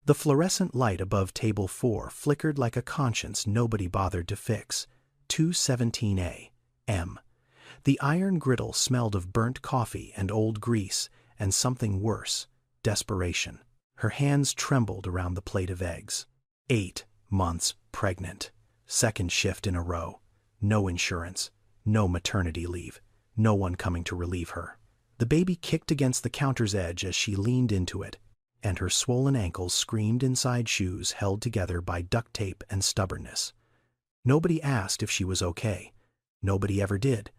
The fluorescent light above table 4 flickered like a conscience nobody bothered to fix. 2:17 a.m. The iron griddle smelled of burnt coffee and old grease, and something worse, desperation. Her hands trembled around the plate of eggs. 8 months pregnant. Second shift in a row. No insurance. No maternity leave. No one coming to relieve her. The baby kicked against the counter's edge as she leaned into it, and her swollen ankles screamed inside shoes held together by duct tape and stubbornness. Nobody asked if she was okay. Nobody ever did.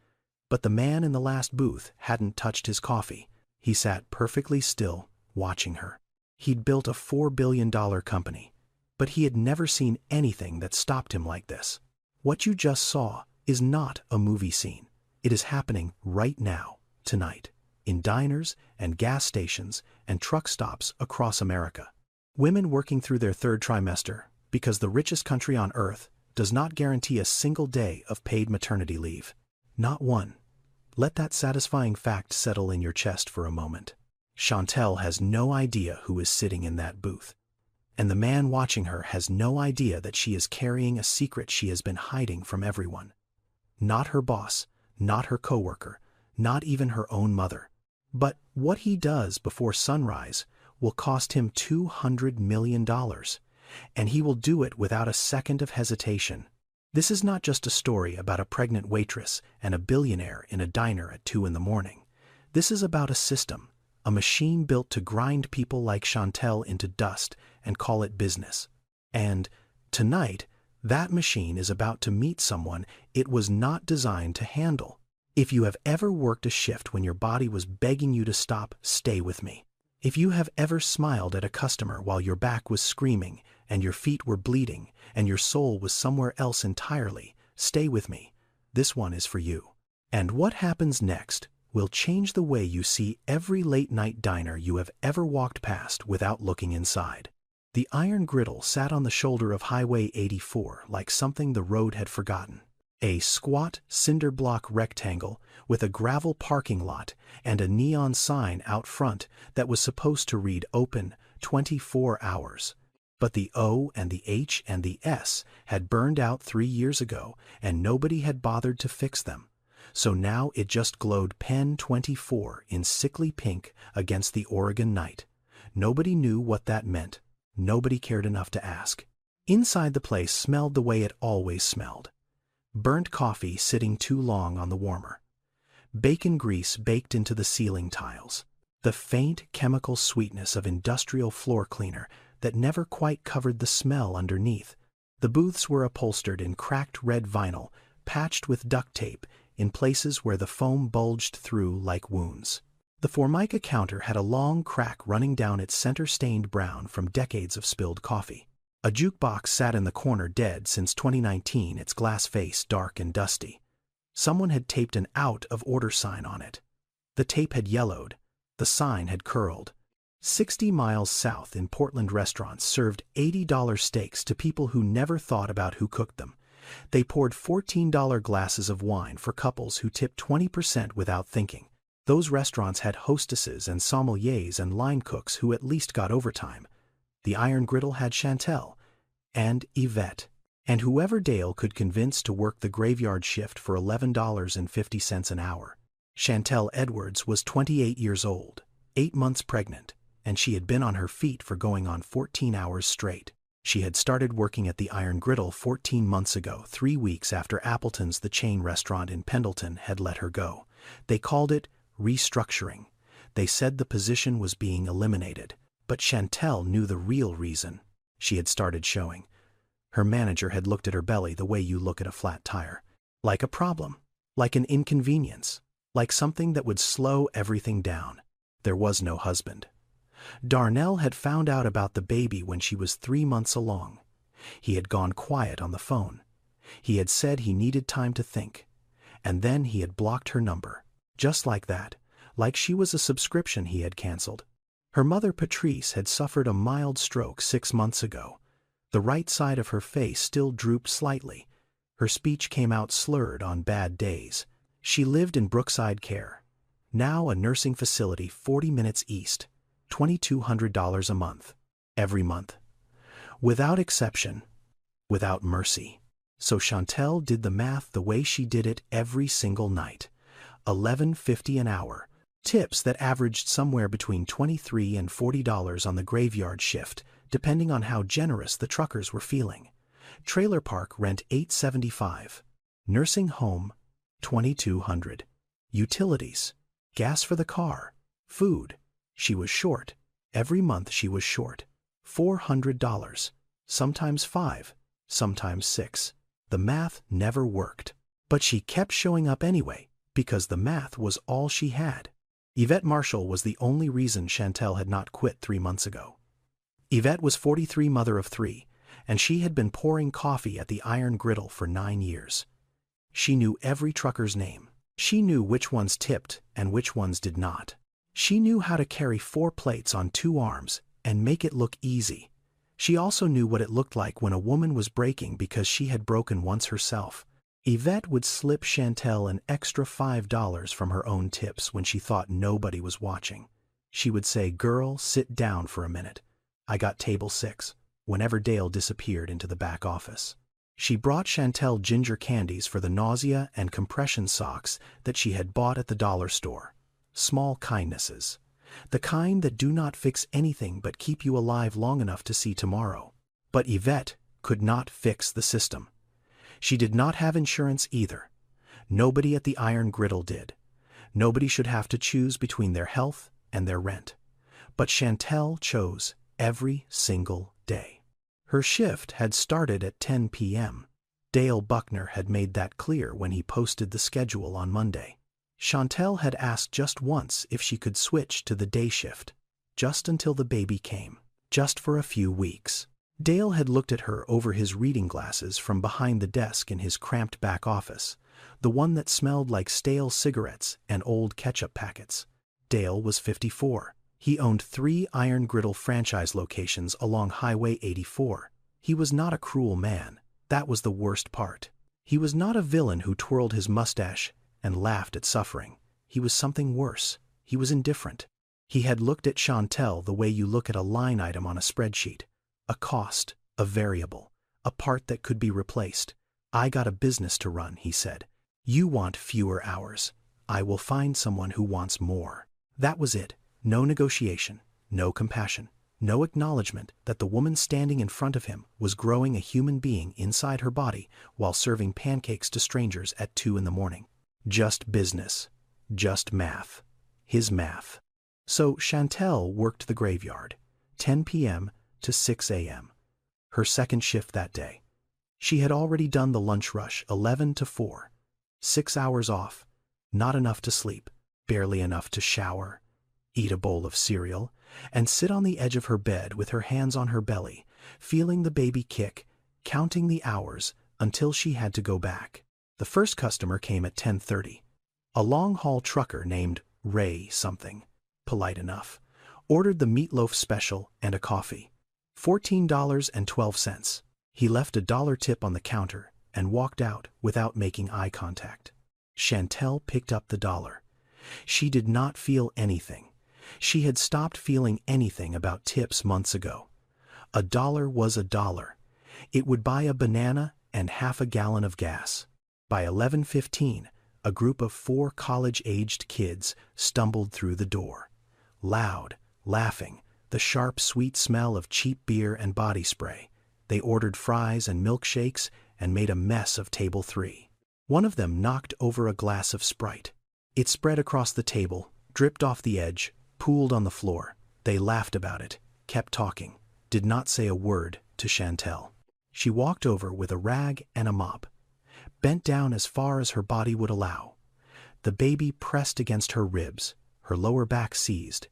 But the man in the last booth hadn't touched his coffee. He sat perfectly still, watching her. He'd built a $4 billion company, but he had never seen anything that stopped him like this. What you just saw is not a movie scene. It is happening right now, tonight, in diners and gas stations and truck stops across America. Women working through their third trimester, because the richest country on earth does not guarantee a single day of paid maternity leave. Not one. Let that satisfying fact settle in your chest for a moment. Chantel has no idea who is sitting in that booth. And the man watching her has no idea that she is carrying a secret she has been hiding from everyone. Not her boss, not her coworker, not even her own mother. But what he does before sunrise will cost him $200 million, and he will do it without a second of hesitation. This is not just a story about a pregnant waitress and a billionaire in a diner at 2 a.m. This is about a system, a machine built to grind people like Chantel into dust and call it business. And tonight, that machine is about to meet someone it was not designed to handle. If you have ever worked a shift when your body was begging you to stop, stay with me. If you have ever smiled at a customer while your back was screaming and your feet were bleeding and your soul was somewhere else entirely, stay with me. This one is for you. And what happens next will change the way you see every late-night diner you have ever walked past without looking inside. The iron griddle sat on the shoulder of Highway 84 like something the road had forgotten. A squat cinder block rectangle with a gravel parking lot and a neon sign out front that was supposed to read open 24 hours. But the O and the H and the S had burned out 3 years ago and nobody had bothered to fix them. So now it just glowed Pen 24 in sickly pink against the Oregon night. Nobody knew what that meant. Nobody cared enough to ask. Inside the place smelled the way it always smelled. Burnt coffee sitting too long on the warmer. Bacon grease baked into the ceiling tiles. The faint chemical sweetness of industrial floor cleaner that never quite covered the smell underneath. The booths were upholstered in cracked red vinyl, patched with duct tape in places where the foam bulged through like wounds. The Formica counter had a long crack running down its center-stained brown from decades of spilled coffee. A jukebox sat in the corner dead since 2019, its glass face dark and dusty. Someone had taped an out-of-order sign on it. The tape had yellowed. The sign had curled. 60 miles south in Portland, restaurants served $80 steaks to people who never thought about who cooked them. They poured $14 glasses of wine for couples who tipped 20% without thinking. Those restaurants had hostesses and sommeliers and line cooks who at least got overtime. The iron griddle had Chantel and Yvette, and whoever Dale could convince to work the graveyard shift for $11.50 an hour. Chantel Edwards was 28 years old, 8 months pregnant, and she had been on her feet for going on 14 hours straight. She had started working at the Iron Griddle 14 months ago, 3 weeks after Appleton's, the chain restaurant in Pendleton, had let her go. They called it restructuring. They said the position was being eliminated. But Chantel knew the real reason. She had started showing. Her manager had looked at her belly the way you look at a flat tire. Like a problem. Like an inconvenience. Like something that would slow everything down. There was no husband. Darnell had found out about the baby when she was 3 months along. He had gone quiet on the phone. He had said he needed time to think. And then he had blocked her number. Just like that. Like she was a subscription he had canceled. Her mother Patrice had suffered a mild stroke 6 months ago. The right side of her face still drooped slightly. Her speech came out slurred on bad days. She lived in Brookside Care, now a nursing facility 40 minutes east, $2,200 a month. every month. Without exception, without mercy. So Chantel did the math the way she did it every single night. $11.50 an hour. Tips that averaged somewhere between $23 and $40 on the graveyard shift, depending on how generous the truckers were feeling. Trailer park rent $875. Nursing home, $2,200. Utilities, gas for the car, food. She was short. Every month she was short. $400. Sometimes $5, sometimes $6. The math never worked. But she kept showing up anyway, because the math was all she had. Yvette Marshall was the only reason Chantel had not quit 3 months ago. Yvette was 43, mother of 3, and she had been pouring coffee at the Iron Griddle for 9 years. She knew every trucker's name. She knew which ones tipped and which ones did not. She knew how to carry 4 plates on 2 arms and make it look easy. She also knew what it looked like when a woman was breaking because she had broken once herself. Yvette would slip Chantel an extra $5 from her own tips when she thought nobody was watching. She would say, "Girl, sit down for a minute. I got table 6, whenever Dale disappeared into the back office. She brought Chantel ginger candies for the nausea and compression socks that she had bought at the dollar store. Small kindnesses. The kind that do not fix anything but keep you alive long enough to see tomorrow. But Yvette could not fix the system. She did not have insurance either. Nobody at the Iron Griddle did. Nobody should have to choose between their health and their rent. But Chantel chose every single day. Her shift had started at 10 p.m. Dale Buckner had made that clear when he posted the schedule on Monday. Chantel had asked just once if she could switch to the day shift, just until the baby came, just for a few weeks. Dale had looked at her over his reading glasses from behind the desk in his cramped back office, the one that smelled like stale cigarettes and old ketchup packets. Dale was 54. He owned 3 Iron Griddle franchise locations along Highway 84. He was not a cruel man. That was the worst part. He was not a villain who twirled his mustache and laughed at suffering. He was something worse. He was indifferent. He had looked at Chantel the way you look at a line item on a spreadsheet. A cost, a variable, a part that could be replaced. "I got a business to run," he said. "You want fewer hours. I will find someone who wants more." That was it. No negotiation, no compassion, no acknowledgement that the woman standing in front of him was growing a human being inside her body while serving pancakes to strangers at 2 in the morning. Just business. Just math. His math. So Chantel worked the graveyard, 10 p.m. to 6 a.m. Her second shift that day. She had already done the lunch rush, 11 to 4. 6 hours off. Not enough to sleep, barely enough to shower, eat a bowl of cereal, and sit on the edge of her bed with her hands on her belly, feeling the baby kick, counting the hours until she had to go back. The first customer came at 10:30. A long-haul trucker named Ray something, polite enough, ordered the meatloaf special and a coffee. $14.12. He left a $1 tip on the counter and walked out without making eye contact. Chantel picked up the $1. She did not feel anything. She had stopped feeling anything about tips months ago. $1 was $1. It would buy a banana and half a gallon of gas. By 11:15, a group of 4 college-aged kids stumbled through the door. Loud, laughing, the sharp, sweet smell of cheap beer and body spray. They ordered fries and milkshakes and made a mess of table 3. One of them knocked over a glass of Sprite. It spread across the table, dripped off the edge, pooled on the floor. They laughed about it, kept talking, did not say a word to Chantel. She walked over with a rag and a mop, bent down as far as her body would allow. The baby pressed against her ribs, her lower back seized.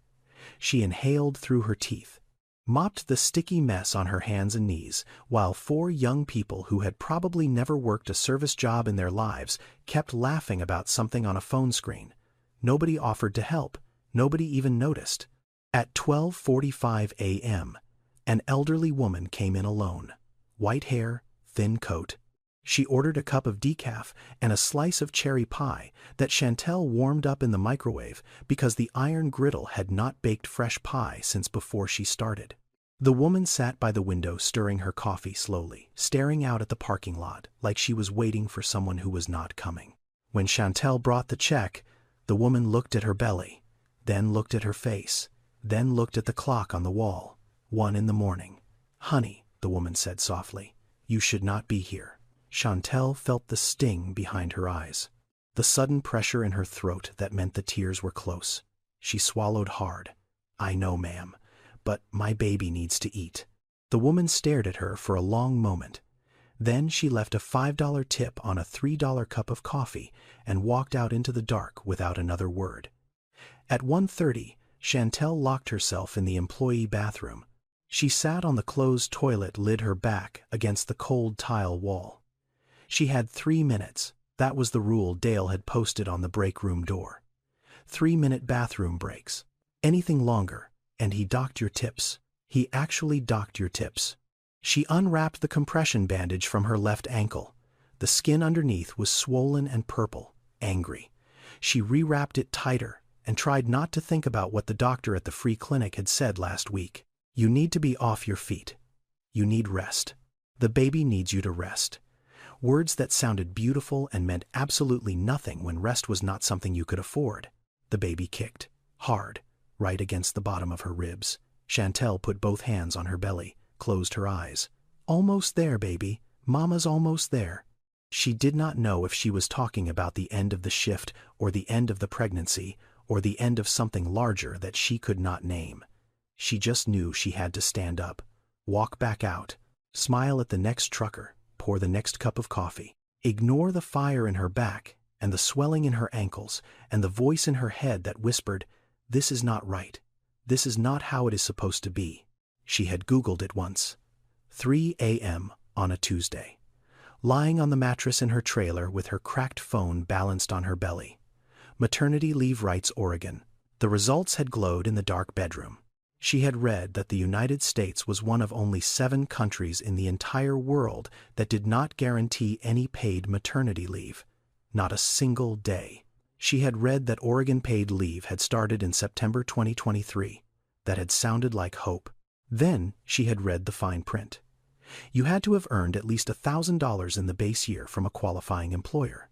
She inhaled through her teeth, mopped the sticky mess on her hands and knees, while 4 young people who had probably never worked a service job in their lives kept laughing about something on a phone screen. Nobody offered to help. Nobody even noticed. At 12:45 a.m., an elderly woman came in alone. White hair, thin coat. She ordered a cup of decaf and a slice of cherry pie that Chantel warmed up in the microwave because the Iron Griddle had not baked fresh pie since before she started. The woman sat by the window stirring her coffee slowly, staring out at the parking lot like she was waiting for someone who was not coming. When Chantel brought the check, the woman looked at her belly, then looked at her face, then looked at the clock on the wall. 1 a.m. "Honey," the woman said softly, "you should not be here." Chantel felt the sting behind her eyes, the sudden pressure in her throat that meant the tears were close. She swallowed hard. "I know, ma'am, but my baby needs to eat." The woman stared at her for a long moment. Then she left a $5 tip on a $3 cup of coffee and walked out into the dark without another word. At 1:30, Chantel locked herself in the employee bathroom. She sat on the closed toilet lid, her back against the cold tile wall. She had 3 minutes. That was the rule Dale had posted on the break room door. 3-minute bathroom breaks. Anything longer, and he docked your tips. He actually docked your tips. She unwrapped the compression bandage from her left ankle. The skin underneath was swollen and purple, angry. She rewrapped it tighter and tried not to think about what the doctor at the free clinic had said last week. "You need to be off your feet. You need rest. The baby needs you to rest." Words that sounded beautiful and meant absolutely nothing when rest was not something you could afford. The baby kicked, hard, right against the bottom of her ribs. Chantel put both hands on her belly, closed her eyes. "Almost there, baby. Mama's almost there." She did not know if she was talking about the end of the shift or the end of the pregnancy or the end of something larger that she could not name. She just knew she had to stand up, walk back out, smile at the next trucker, pour the next cup of coffee, ignore the fire in her back and the swelling in her ankles and the voice in her head that whispered, "This is not right. This is not how it is supposed to be." She had Googled it once. 3 a.m. on a Tuesday. Lying on the mattress in her trailer with her cracked phone balanced on her belly. Maternity leave rights, Oregon. The results had glowed in the dark bedroom. She had read that the United States was one of only 7 countries in the entire world that did not guarantee any paid maternity leave. Not a single day. She had read that Oregon paid leave had started in September 2023. That had sounded like hope. Then she had read the fine print. You had to have earned at least $1,000 in the base year from a qualifying employer.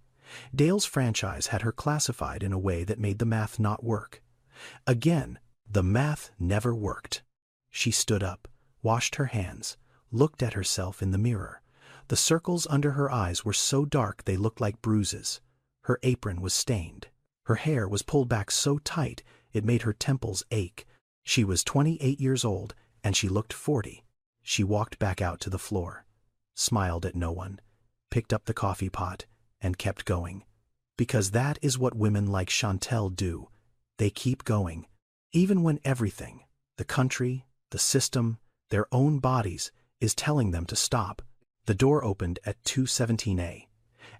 Dale's franchise had her classified in a way that made the math not work. Again, the math never worked. She stood up, washed her hands, looked at herself in the mirror. The circles under her eyes were so dark they looked like bruises. Her apron was stained. Her hair was pulled back so tight it made her temples ache. She was 28 years old, and she looked 40. She walked back out to the floor, smiled at no one, picked up the coffee pot, and kept going. Because that is what women like Chantel do. They keep going. Even when everything, the country, the system, their own bodies, is telling them to stop. The door opened at 2:17 a.m.,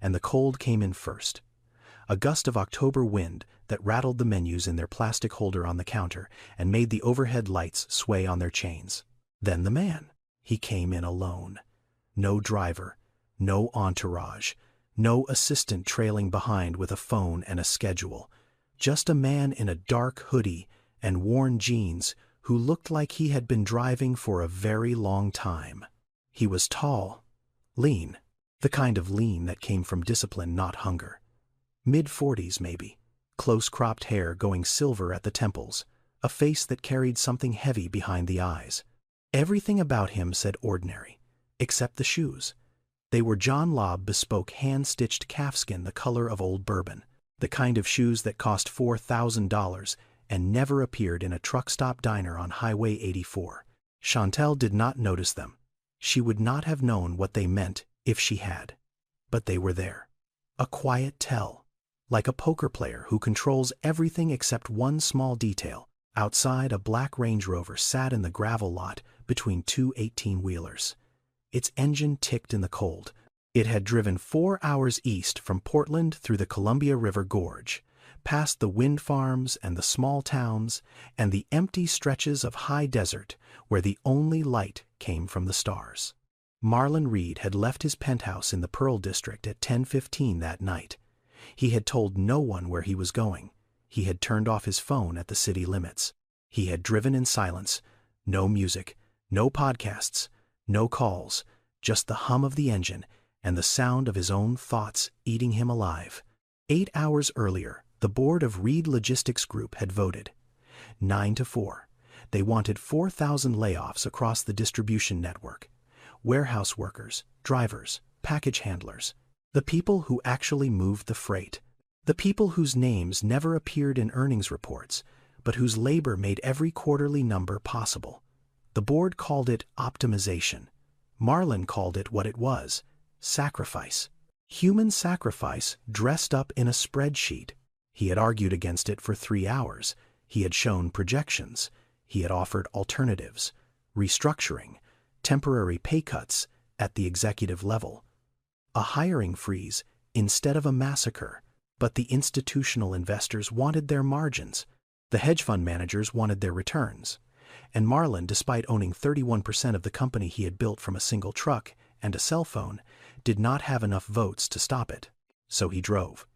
and the cold came in first. A gust of October wind that rattled the menus in their plastic holder on the counter and made the overhead lights sway on their chains. Then the man. He came in alone. No driver, no entourage, no assistant trailing behind with a phone and a schedule. Just a man in a dark hoodie and worn jeans who looked like he had been driving for a very long time. He was tall, lean, the kind of lean that came from discipline, not hunger. Mid-40s maybe, close-cropped hair going silver at the temples, a face that carried something heavy behind the eyes. Everything about him said ordinary, except the shoes. They were John Lobb bespoke hand-stitched calfskin the color of old bourbon, the kind of shoes that cost $4,000 and never appeared in a truck stop diner on Highway 84. Chantel did not notice them. She would not have known what they meant if she had. But they were there. A quiet tell, like a poker player who controls everything except one small detail. Outside, a black Range Rover sat in the gravel lot between 2 18-wheelers. Its engine ticked in the cold. It had driven 4 hours east from Portland through the Columbia River Gorge, past the wind farms and the small towns and the empty stretches of high desert where the only light came from the stars. Marlon Reed had left his penthouse in the Pearl District at 10:15 that night. He had told no one where he was going. He had turned off his phone at the city limits. He had driven in silence, no music, No podcasts, no calls, just the hum of the engine and the sound of his own thoughts eating him alive. 8 hours earlier, the board of Reed Logistics Group had voted. 9-4. They wanted 4,000 layoffs across the distribution network. Warehouse workers, drivers, package handlers. The people who actually moved the freight. The people whose names never appeared in earnings reports, but whose labor made every quarterly number possible. The board called it optimization. Marlin called it what it was: sacrifice. Human sacrifice dressed up in a spreadsheet. He had argued against it for 3 hours. He had shown projections. He had offered alternatives, restructuring, temporary pay cuts at the executive level, a hiring freeze instead of a massacre. But the institutional investors wanted their margins. The hedge fund managers wanted their returns. And Marlin, despite owning 31% of the company he had built from a single truck and a cell phone, did not have enough votes to stop it. So he drove.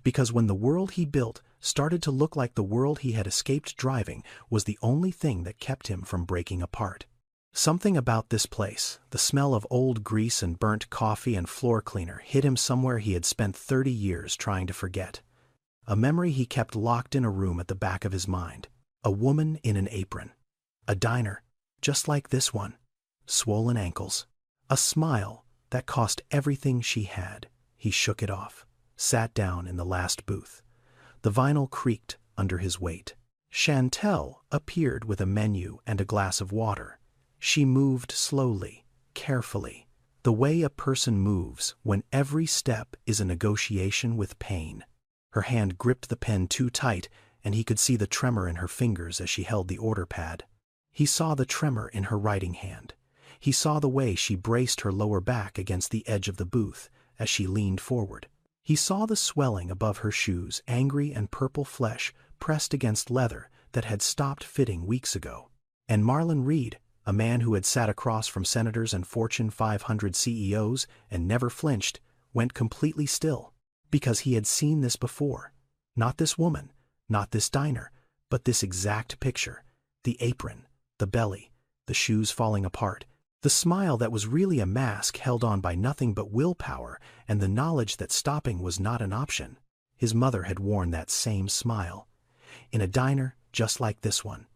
Because when the world he built started to look like the world he had escaped driving was the only thing that kept him from breaking apart. Something about this place, the smell of old grease and burnt coffee and floor cleaner, hit him somewhere he had spent 30 years trying to forget. A memory he kept locked in a room at the back of his mind. A woman in an apron. A diner, just like this one. Swollen ankles. A smile that cost everything she had. He shook it off, sat down in the last booth. The vinyl creaked under his weight. Chantel appeared with a menu and a glass of water. She moved slowly, carefully, the way a person moves when every step is a negotiation with pain. Her hand gripped the pen too tight, and he could see the tremor in her fingers as she held the order pad. He saw the tremor in her writing hand. He saw the way she braced her lower back against the edge of the booth as she leaned forward. He saw the swelling above her shoes, angry and purple flesh pressed against leather that had stopped fitting weeks ago. And Marlin Reed, a man who had sat across from senators and Fortune 500 CEOs and never flinched, went completely still. Because he had seen this before. Not this woman, not this diner, but this exact picture. The apron, the belly, the shoes falling apart, the smile that was really a mask held on by nothing but willpower and the knowledge that stopping was not an option. His mother had worn that same smile. In a diner just like this one.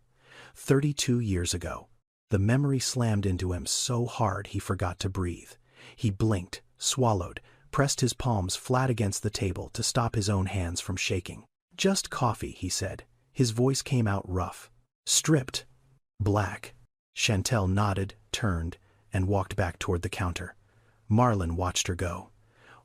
32 years ago. The memory slammed into him so hard he forgot to breathe. He blinked, swallowed, pressed his palms flat against the table to stop his own hands from shaking. "Just coffee," he said. His voice came out rough. "Stripped. Black." Chantel nodded, turned, and walked back toward the counter. Marlin watched her go.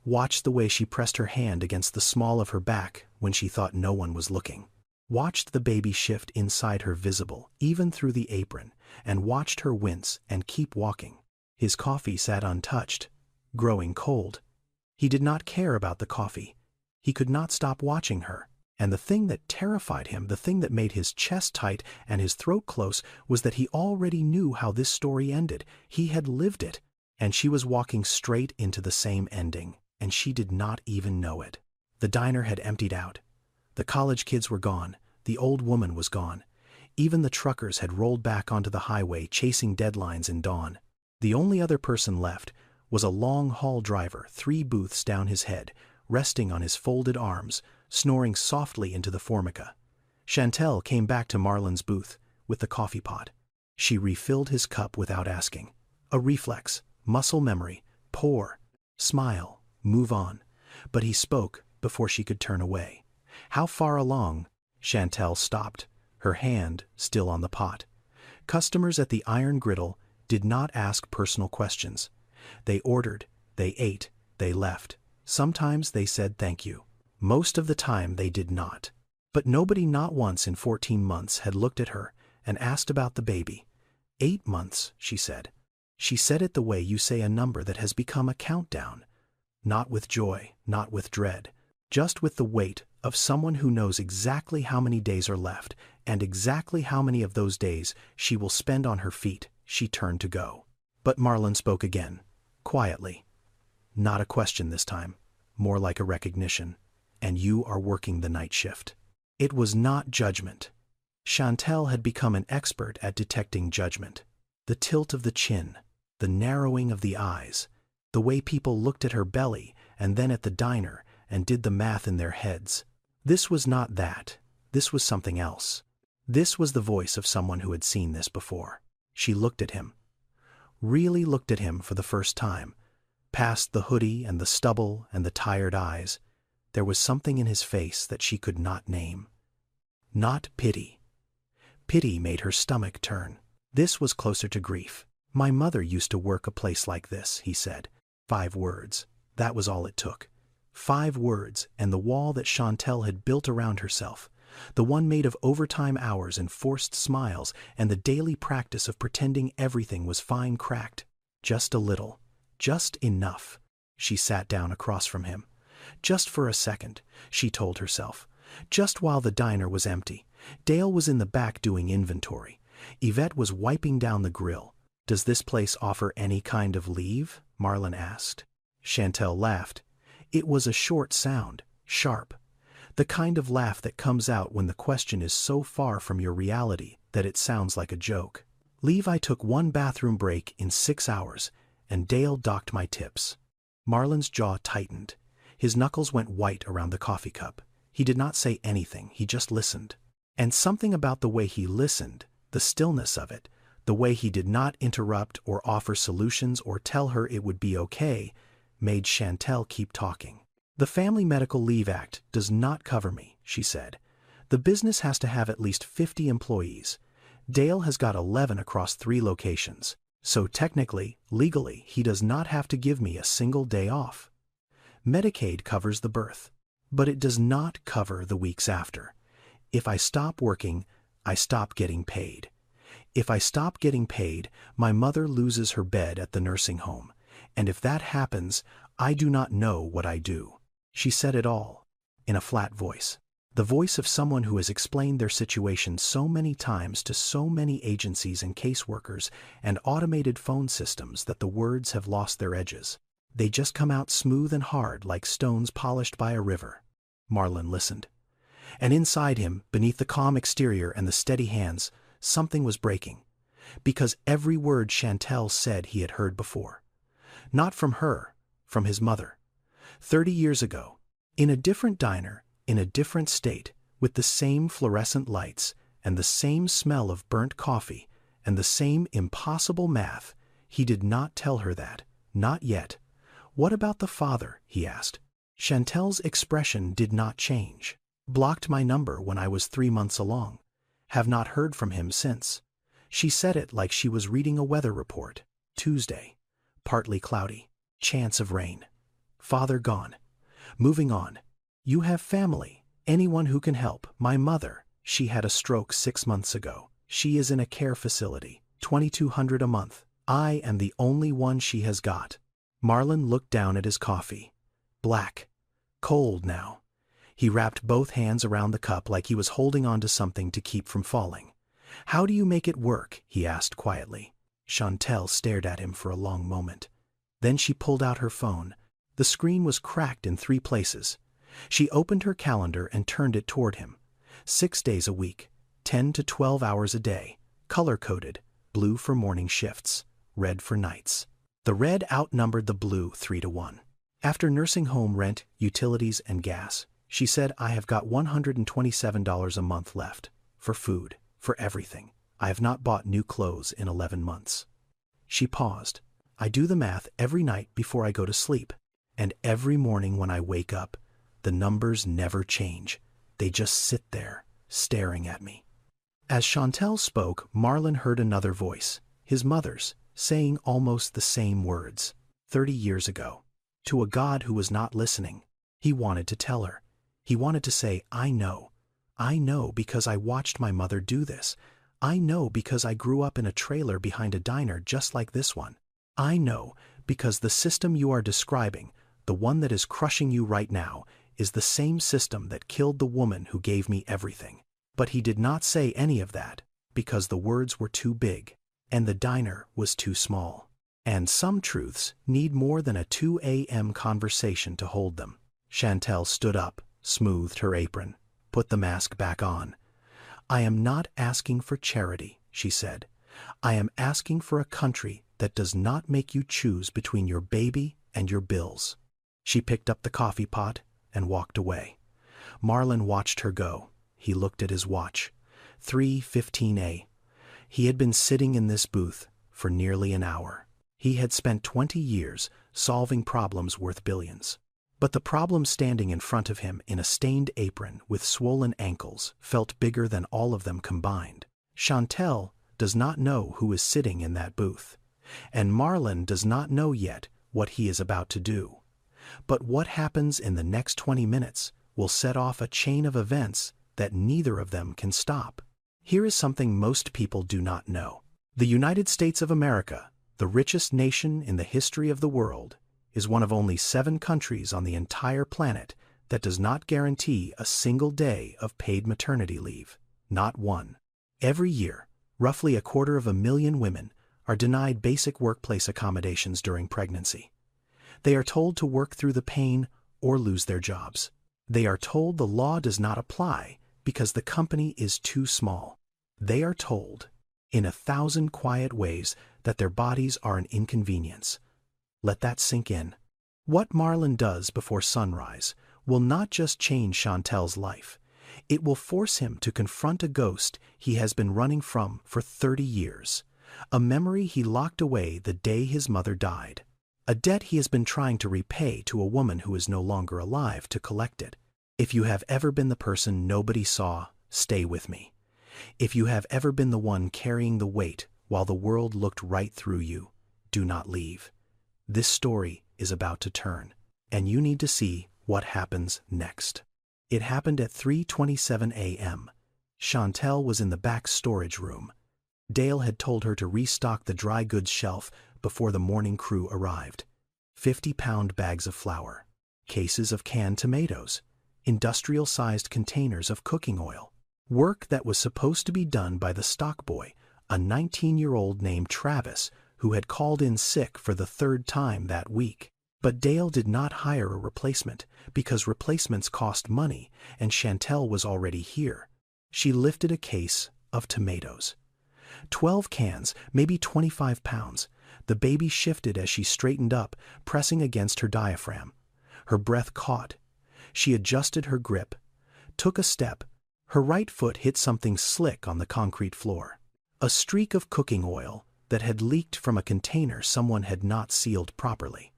Watched the way she pressed her hand against the small of her back when she thought no one was looking. Watched the baby shift inside her visible, even through the apron, and watched her wince and keep walking. His coffee sat untouched, growing cold. He did not care about the coffee. He could not stop watching her. And the thing that terrified him, the thing that made his chest tight and his throat close, was that he already knew how this story ended. He had lived it. And she was walking straight into the same ending, and she did not even know it. The diner had emptied out. The college kids were gone. The old woman was gone. Even the truckers had rolled back onto the highway, chasing deadlines in dawn. The only other person left was a long-haul driver 3 booths down his head, resting on his folded arms, snoring softly into the formica. Chantel came back to Marlin's booth with the coffee pot. She refilled his cup without asking. A reflex, muscle memory, pour, smile, move on. But he spoke before she could turn away. "How far along?" Chantel stopped, her hand still on the pot. Customers at the Iron Griddle did not ask personal questions. They ordered, they ate, they left. Sometimes they said thank you. Most of the time they did not. But nobody not once in 14 months had looked at her and asked about the baby. 8 months, she said. She said it the way you say a number that has become a countdown. Not with joy, not with dread, just with the weight of someone who knows exactly how many days are left and exactly how many of those days she will spend on her feet. She turned to go. But Marlin spoke again, quietly. Not a question this time, more like a recognition. And you are working the night shift. It was not judgment. Chantel had become an expert at detecting judgment. The tilt of the chin, the narrowing of the eyes, the way people looked at her belly and then at the diner and did the math in their heads. This was not that. This was something else. This was the voice of someone who had seen this before. She looked at him. Really looked at him for the first time. Past the hoodie and the stubble and the tired eyes, there was something in his face that she could not name. Not pity. Pity made her stomach turn. This was closer to grief. My mother used to work a place like this, he said. 5 words. That was all it took. 5 words, and the wall that Chantel had built around herself, the one made of overtime hours and forced smiles and the daily practice of pretending everything was fine, cracked. Just a little. Just enough. She sat down across from him. Just for a second, she told herself. Just while the diner was empty. Dale was in the back doing inventory. Yvette was wiping down the grill. Does this place offer any kind of leave? Marlon asked. Chantel laughed. It was a short sound, sharp. The kind of laugh that comes out when the question is so far from your reality that it sounds like a joke. Levi took 1 bathroom break in 6 hours, and Dale docked my tips. Marlon's jaw tightened. His knuckles went white around the coffee cup. He did not say anything, he just listened. And something about the way he listened, the stillness of it, the way he did not interrupt or offer solutions or tell her it would be okay, made Chantel keep talking. The Family Medical Leave Act does not cover me, she said. The business has to have at least 50 employees. Dale has got 11 across 3 locations. So technically, legally, he does not have to give me a single day off. Medicaid covers the birth, but it does not cover the weeks after. If I stop working, I stop getting paid. If I stop getting paid, my mother loses her bed at the nursing home. And if that happens, I do not know what I do. She said it all, in a flat voice. The voice of someone who has explained their situation so many times to so many agencies and caseworkers and automated phone systems that the words have lost their edges. They just come out smooth and hard like stones polished by a river. Marlon listened. And inside him, beneath the calm exterior and the steady hands, something was breaking. Because every word Chantel said he had heard before. Not from her, from his mother. 30 years ago, in a different diner, in a different state, with the same fluorescent lights, and the same smell of burnt coffee, and the same impossible math, he did not tell her that, not yet. What about the father, he asked. Chantel's expression did not change. Blocked my number when I was 3 months along. Have not heard from him since. She said it like she was reading a weather report. Tuesday. Partly cloudy. Chance of rain. Father gone. Moving on. You have family. Anyone who can help. My mother. She had a stroke 6 months ago. She is in a care facility. $2,200 a month. I am the only one she has got. Marlon looked down at his coffee. Black. Cold now. He wrapped both hands around the cup like he was holding on to something to keep from falling. How do you make it work? He asked quietly. Chantel stared at him for a long moment. Then she pulled out her phone. The screen was cracked in 3 places. She opened her calendar and turned it toward him. 6 days a week, 10 to 12 hours a day, color-coded, blue for morning shifts, red for nights. The red outnumbered the blue 3 to 1. After nursing home rent, utilities, and gas, she said, I have got $127 a month left. For food, for everything. I have not bought new clothes in 11 months. She paused. I do the math every night before I go to sleep. And every morning when I wake up, the numbers never change. They just sit there, staring at me. As Chantel spoke, Marlon heard another voice, his mother's, saying almost the same words. 30 years ago. To a God who was not listening. He wanted to tell her. He wanted to say, I know. I know because I watched my mother do this. I know because I grew up in a trailer behind a diner just like this one. I know because the system you are describing, the one that is crushing you right now, is the same system that killed the woman who gave me everything. But he did not say any of that, because the words were too big, and the diner was too small. And some truths need more than a 2 a.m. conversation to hold them. Chantel stood up, smoothed her apron, put the mask back on. I am not asking for charity, she said. I am asking for a country that does not make you choose between your baby and your bills." She picked up the coffee pot and walked away. Marlon watched her go. He looked at his watch. 3:15 a.m. He had been sitting in this booth for nearly an hour. He had spent 20 years solving problems worth billions. But the problem standing in front of him in a stained apron with swollen ankles felt bigger than all of them combined. Chantel does not know who is sitting in that booth, and Marlon does not know yet what he is about to do. But what happens in the next 20 minutes will set off a chain of events that neither of them can stop. Here is something most people do not know. The United States of America, the richest nation in the history of the world, is one of only 7 countries on the entire planet that does not guarantee a single day of paid maternity leave. Not one. Every year, roughly 250,000 women are denied basic workplace accommodations during pregnancy. They are told to work through the pain or lose their jobs. They are told the law does not apply because the company is too small. They are told, in 1,000 quiet ways, that their bodies are an inconvenience. Let that sink in. What Marlon does before sunrise will not just change Chantel's life. It will force him to confront a ghost he has been running from for 30 years, a memory he locked away the day his mother died, a debt he has been trying to repay to a woman who is no longer alive to collect it. If you have ever been the person nobody saw, stay with me. If you have ever been the one carrying the weight while the world looked right through you, do not leave. This story is about to turn, and you need to see what happens next. It happened at 3:27 a.m. Chantel was in the back storage room. Dale had told her to restock the dry goods shelf before the morning crew arrived. 50-pound bags of flour, cases of canned tomatoes, industrial-sized containers of cooking oil. Work that was supposed to be done by the stock boy, a 19-year-old named Travis, who had called in sick for the 3rd time that week. But Dale did not hire a replacement because replacements cost money and Chantel was already here. She lifted a case of tomatoes. 12 cans, maybe 25 pounds. The baby shifted as she straightened up, pressing against her diaphragm. Her breath caught. She adjusted her grip, took a step. Her right foot hit something slick on the concrete floor. A streak of cooking oil that had leaked from a container someone had not sealed properly.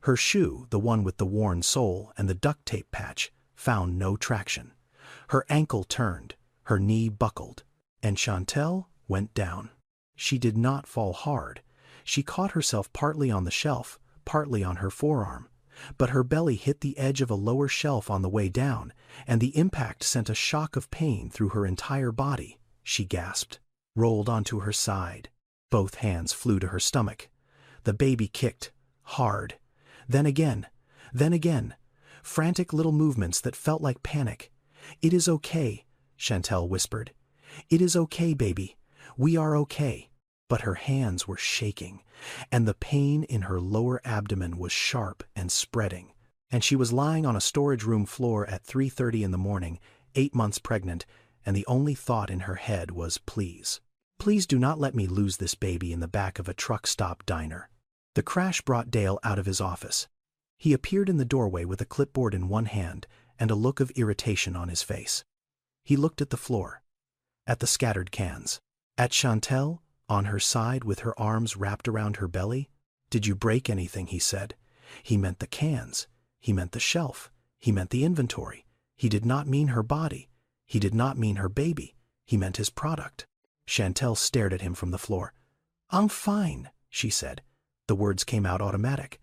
Her shoe, the one with the worn sole and the duct tape patch, found no traction. Her ankle turned, her knee buckled, and Chantel went down. She did not fall hard. She caught herself partly on the shelf, partly on her forearm, but her belly hit the edge of a lower shelf on the way down, and the impact sent a shock of pain through her entire body. She gasped, rolled onto her side. Both hands flew to her stomach. The baby kicked, hard. Then again, frantic little movements that felt like panic. "It is okay," Chantel whispered. "It is okay, baby. We are okay." But her hands were shaking, and the pain in her lower abdomen was sharp and spreading. And she was lying on a storage room floor at 3:30 in the morning, 8 months pregnant, and the only thought in her head was, please do not let me lose this baby in the back of a truck stop diner. The crash brought Dale out of his office. He appeared in the doorway with a clipboard in one hand and a look of irritation on his face. He looked at the floor, at the scattered cans, at Chantel, on her side with her arms wrapped around her belly. "Did you break anything?" he said. He meant the cans. He meant the shelf. He meant the inventory. He did not mean her body. He did not mean her baby. He meant his product. Chantel stared at him from the floor. "I'm fine," she said. The words came out automatic,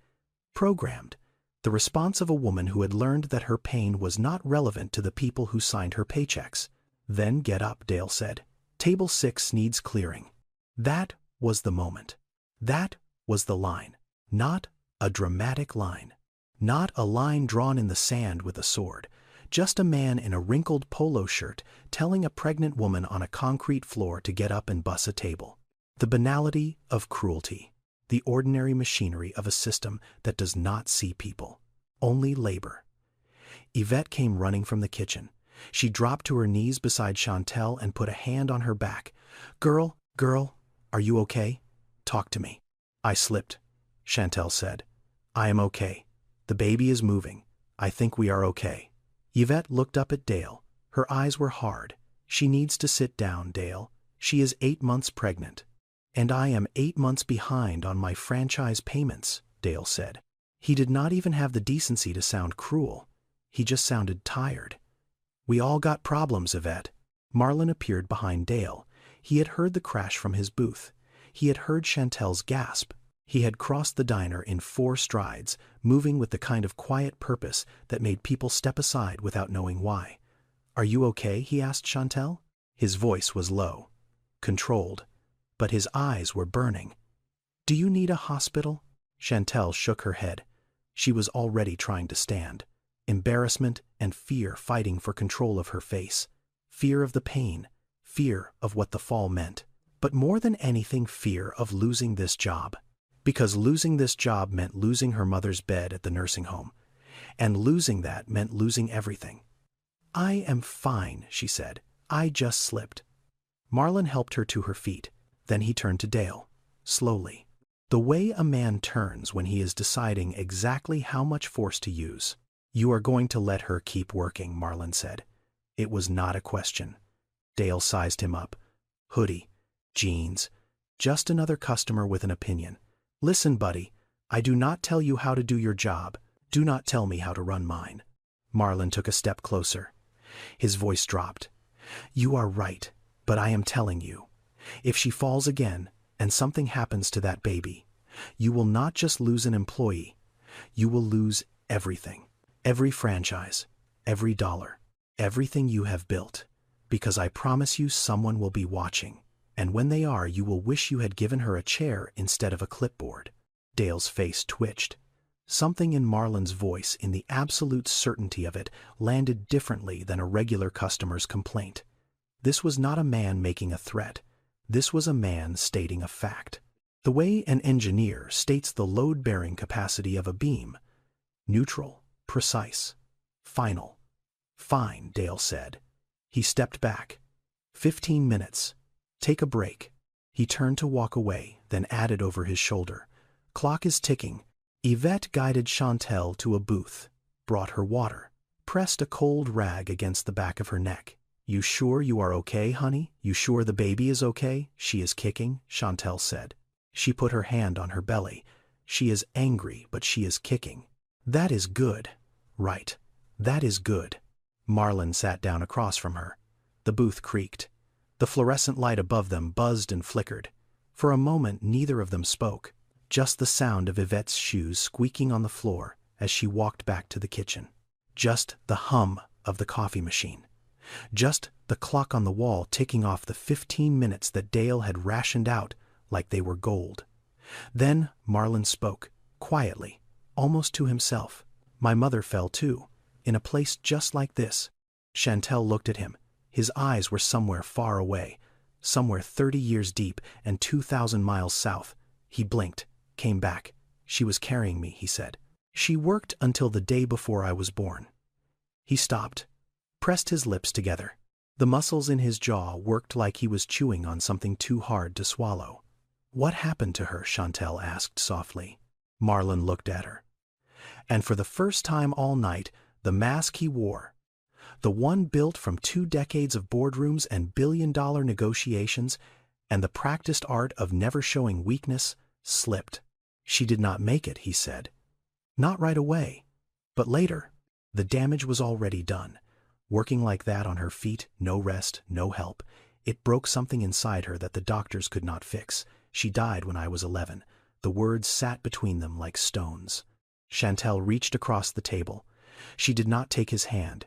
programmed, the response of a woman who had learned that her pain was not relevant to the people who signed her paychecks. "Then get up," Dale said. "Table 6 needs clearing." That was the moment. That was the line. Not a dramatic line. Not a line drawn in the sand with a sword. Just a man in a wrinkled polo shirt telling a pregnant woman on a concrete floor to get up and bus a table. The banality of cruelty. The ordinary machinery of a system that does not see people, only labor. Yvette came running from the kitchen. She dropped to her knees beside Chantel and put a hand on her back. Girl, Are you okay? Talk to me. I slipped, Chantel said. I am okay. The baby is moving. I think we are okay. Yvette looked up at Dale. Her eyes were hard. She needs to sit down, Dale. She is 8 months pregnant. And I am 8 months behind on my franchise payments, Dale said. He did not even have the decency to sound cruel. He just sounded tired. We all got problems, Yvette. Marlon appeared behind Dale. He had heard the crash from his booth. He had heard Chantel's gasp. He had crossed the diner in 4 strides, moving with the kind of quiet purpose that made people step aside without knowing why. Are you okay? He asked Chantel. His voice was low, controlled, but his eyes were burning. Do you need a hospital? Chantel shook her head. She was already trying to stand. Embarrassment and fear fighting for control of her face. Fear of the pain, fear of what the fall meant. But more than anything, fear of losing this job. Because losing this job meant losing her mother's bed at the nursing home. And losing that meant losing everything. I am fine, she said. I just slipped. Marlon helped her to her feet. Then he turned to Dale, slowly. The way a man turns when he is deciding exactly how much force to use. You are going to let her keep working, Marlon said. It was not a question. Dale sized him up. Hoodie, jeans, just another customer with an opinion. Listen, buddy, I do not tell you how to do your job. Do not tell me how to run mine. Marlon took a step closer. His voice dropped. You are right, but I am telling you. If she falls again, and something happens to that baby, you will not just lose an employee. You will lose everything. Every franchise, every dollar, everything you have built. Because I promise you someone will be watching. And when they are, you will wish you had given her a chair instead of a clipboard. Dale's face twitched. Something in Marlon's voice, in the absolute certainty of it, landed differently than a regular customer's complaint. This was not a man making a threat. This was a man stating a fact. The way an engineer states the load-bearing capacity of a beam. Neutral, precise, final. Fine, Dale said. He stepped back. 15 minutes. Take a break. He turned to walk away, then added over his shoulder. Clock is ticking. Yvette guided Chantel to a booth, brought her water, pressed a cold rag against the back of her neck. You sure you are okay, honey? You sure the baby is okay? She is kicking, Chantel said. She put her hand on her belly. She is angry, but she is kicking. That is good. Right. That is good. Marlon sat down across from her. The booth creaked. The fluorescent light above them buzzed and flickered. For a moment, neither of them spoke. Just the sound of Yvette's shoes squeaking on the floor as she walked back to the kitchen. Just the hum of the coffee machine. Just the clock on the wall ticking off the 15 minutes that Dale had rationed out like they were gold. Then Marlon spoke, quietly, almost to himself. My mother fell too, in a place just like this. Chantel looked at him. His eyes were somewhere far away, somewhere 30 years deep and 2,000 miles south. He blinked, came back. She was carrying me, he said. She worked until the day before I was born. He stopped, pressed his lips together. The muscles in his jaw worked like he was chewing on something too hard to swallow. What happened to her? Chantel asked softly. Marlon looked at her. And for the first time all night, the mask he wore, the one built from 2 decades of boardrooms and billion-dollar negotiations, and the practiced art of never showing weakness, slipped. She did not make it, he said. Not right away, but later. The damage was already done. Working like that on her feet, no rest, no help. It broke something inside her that the doctors could not fix. She died when I was 11. The words sat between them like stones. Chantel reached across the table. She did not take his hand.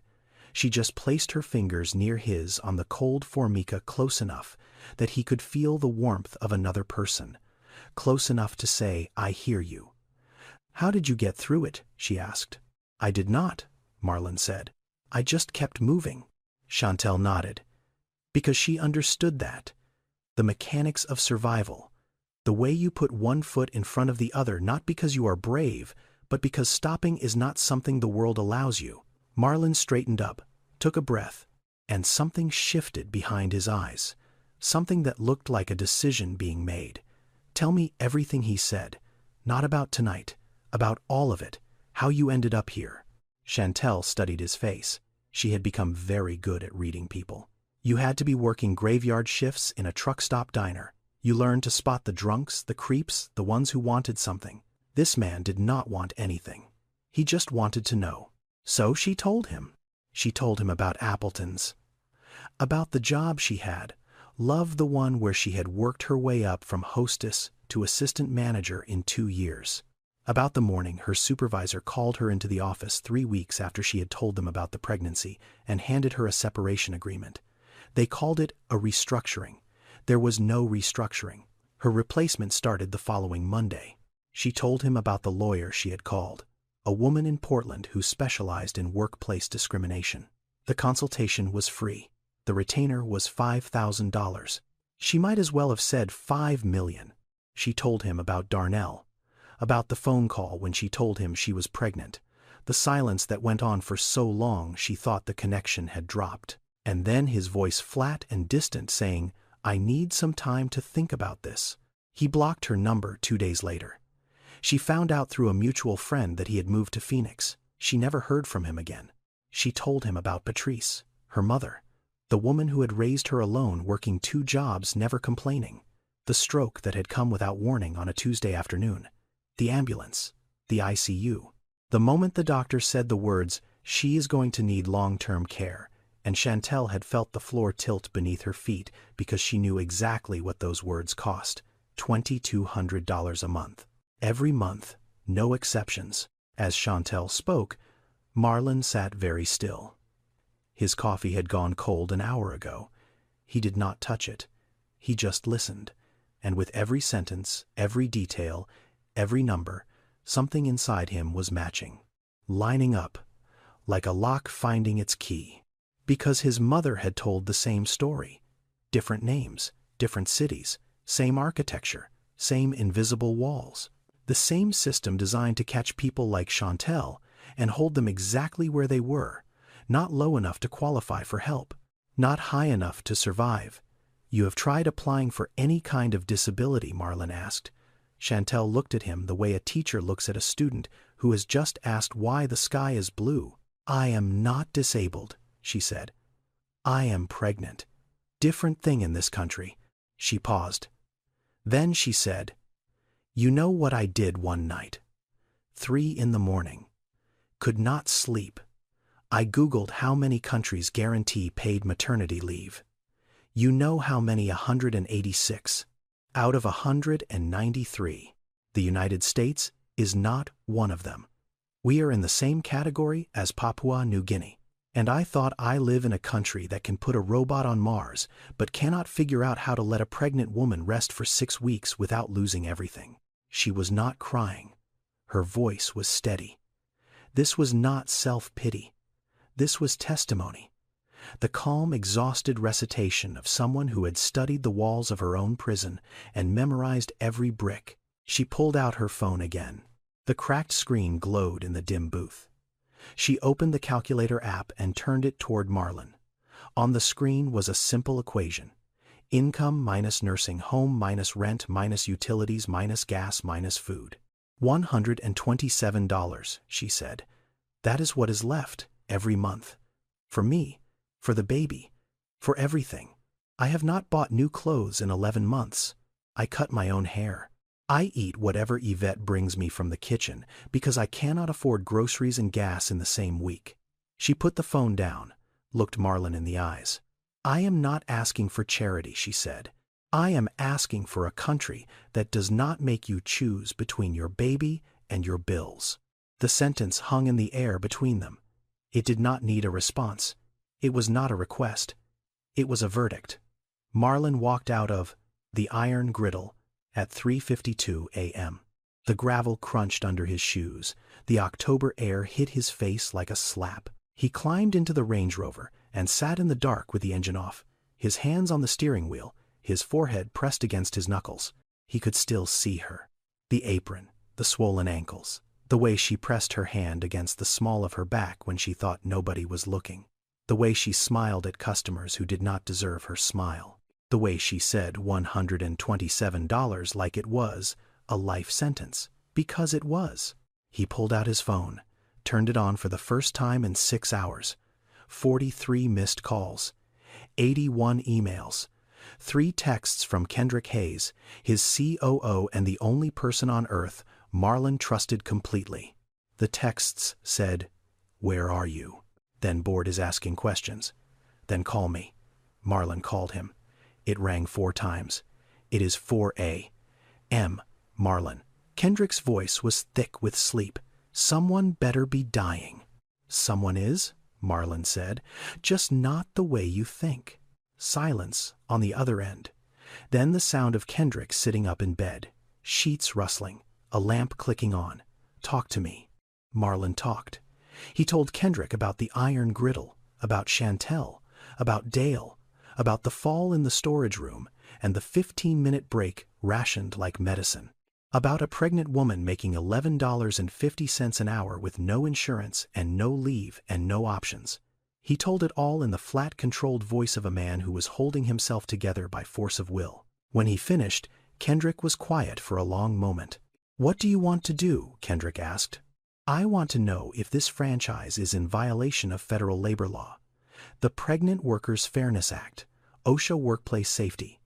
She just placed her fingers near his on the cold formica close enough that he could feel the warmth of another person. Close enough to say, I hear you. How did you get through it? She asked. I did not, Marlon said. I just kept moving. Chantel nodded. Because she understood that. The mechanics of survival. The way you put one foot in front of the other, not because you are brave, but because stopping is not something the world allows you. Marlon straightened up, took a breath, and something shifted behind his eyes. something that looked like a decision being made. Tell me everything, he said. Not about tonight, about all of it, how you ended up here. Chantel studied his face. She had become very good at reading people. You had to be working graveyard shifts in a truck stop diner. You learned to spot the drunks, the creeps, the ones who wanted something. This man did not want anything. He just wanted to know. So she told him. She told him about Appleton's, about the job she had, loved the one where she had worked her way up from hostess to assistant manager in 2 years. About the morning her supervisor called her into the office 3 weeks after she had told them about the pregnancy and handed her a separation agreement. They called it a restructuring. There was no restructuring. Her replacement started the following Monday. She told him about the lawyer she had called, a woman in Portland who specialized in workplace discrimination. The consultation was free. The retainer was $5,000. She might as well have said $5 million. She told him about Darnell, about the phone call when she told him she was pregnant, the silence that went on for so long she thought the connection had dropped, and then his voice flat and distant saying, "I need some time to think about this." He blocked her number 2 days later. She found out through a mutual friend that he had moved to Phoenix. She never heard from him again. She told him about Patrice, her mother, the woman who had raised her alone, working 2 jobs, never complaining, the stroke that had come without warning on a Tuesday afternoon, the ambulance, the ICU. The moment the doctor said the words, "She is going to need long-term care," and Chantel had felt the floor tilt beneath her feet because she knew exactly what those words cost, $2,200 a month. Every month, no exceptions. As Chantel spoke, Marlon sat very still. His coffee had gone cold an hour ago. He did not touch it. He just listened, and with every sentence, every detail, every number, something inside him was matching, lining up, like a lock finding its key. Because his mother had told the same story. Different names, different cities, same architecture, same invisible walls. The same system designed to catch people like Chantel and hold them exactly where they were, not low enough to qualify for help, not high enough to survive. "You have tried applying for any kind of disability?" Marlon asked. Chantel looked at him the way a teacher looks at a student who has just asked why the sky is blue. "I am not disabled," she said. "I am pregnant. Different thing in this country." She paused. Then she said, "You know what I did one night? 3 in the morning. Could not sleep. I Googled how many countries guarantee paid maternity leave. You know how many? 186. Out of 193. The United States is not one of them. We are in the same category as Papua New Guinea. And I thought, I live in a country that can put a robot on Mars, but cannot figure out how to let a pregnant woman rest for 6 weeks without losing everything." She was not crying. Her voice was steady. This was not self-pity. This was testimony. The calm, exhausted recitation of someone who had studied the walls of her own prison and memorized every brick. She pulled out her phone again. The cracked screen glowed in the dim booth. She opened the calculator app and turned it toward Marlon. On the screen was a simple equation. Income minus nursing home minus rent minus utilities minus gas minus food. $127, she said. That is what is left every month. For me, for the baby, for everything. I have not bought new clothes in 11 months. I cut my own hair. I eat whatever Yvette brings me from the kitchen because I cannot afford groceries and gas in the same week. She put the phone down, looked Marlon in the eyes. "I am not asking for charity," she said. "I am asking for a country that does not make you choose between your baby and your bills." The sentence hung in the air between them. It did not need a response. It was not a request. It was a verdict. Marlon walked out of the Iron Griddle at 3:52 a.m. The gravel crunched under his shoes. The October air hit his face like a slap. He climbed into the Range Rover and sat in the dark with the engine off, his hands on the steering wheel, his forehead pressed against his knuckles. He could still see her. The apron, the swollen ankles, the way she pressed her hand against the small of her back when she thought nobody was looking, the way she smiled at customers who did not deserve her smile. The way she said $127 like it was a life sentence, because it was. He pulled out his phone, turned it on for the first time in 6 hours. 43 missed calls, 81 emails, 3 texts from Kendrick Hayes, his COO and the only person on earth Marlon trusted completely. The texts said, "Where are you?" Then bored is asking questions. "Then call me." Marlon called him. It rang 4 times. "It is 4 a.m. Marlon." Kendrick's voice was thick with sleep. "Someone better be dying." "Someone is," Marlon said, "just not the way you think." Silence on the other end. Then the sound of Kendrick sitting up in bed, sheets rustling, a lamp clicking on. "Talk to me." Marlon talked. He told Kendrick about the iron griddle, about Chantel, about Dale, about the fall in the storage room and the 15-minute break rationed like medicine, about a pregnant woman making $11.50 an hour with no insurance and no leave and no options. He told it all in the flat, controlled voice of a man who was holding himself together by force of will. When he finished, Kendrick was quiet for a long moment. "What do you want to do?" Kendrick asked. "I want to know if this franchise is in violation of federal labor law, the Pregnant Workers Fairness Act, OSHA workplace safety,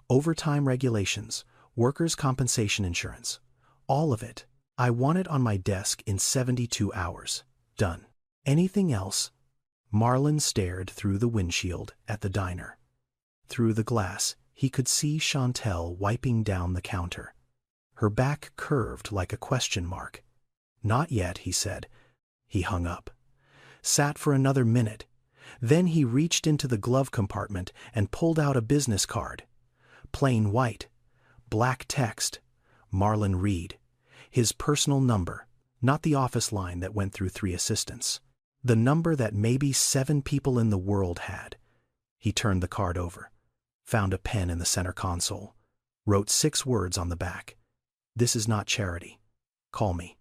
overtime regulations, workers' compensation insurance. All of it. I want it on my desk in 72 hours. Done. Anything else?" Marlon stared through the windshield at the diner. Through the glass, he could see Chantel wiping down the counter. Her back curved like a question mark. "Not yet," he said. He hung up. Sat for another minute. Then he reached into the glove compartment and pulled out a business card. Plain white. Black text. Marlon Reed. His personal number, not the office line that went through 3 assistants. The number that maybe 7 people in the world had. He turned the card over, found a pen in the center console, wrote 6 words on the back. "This is not charity. Call me."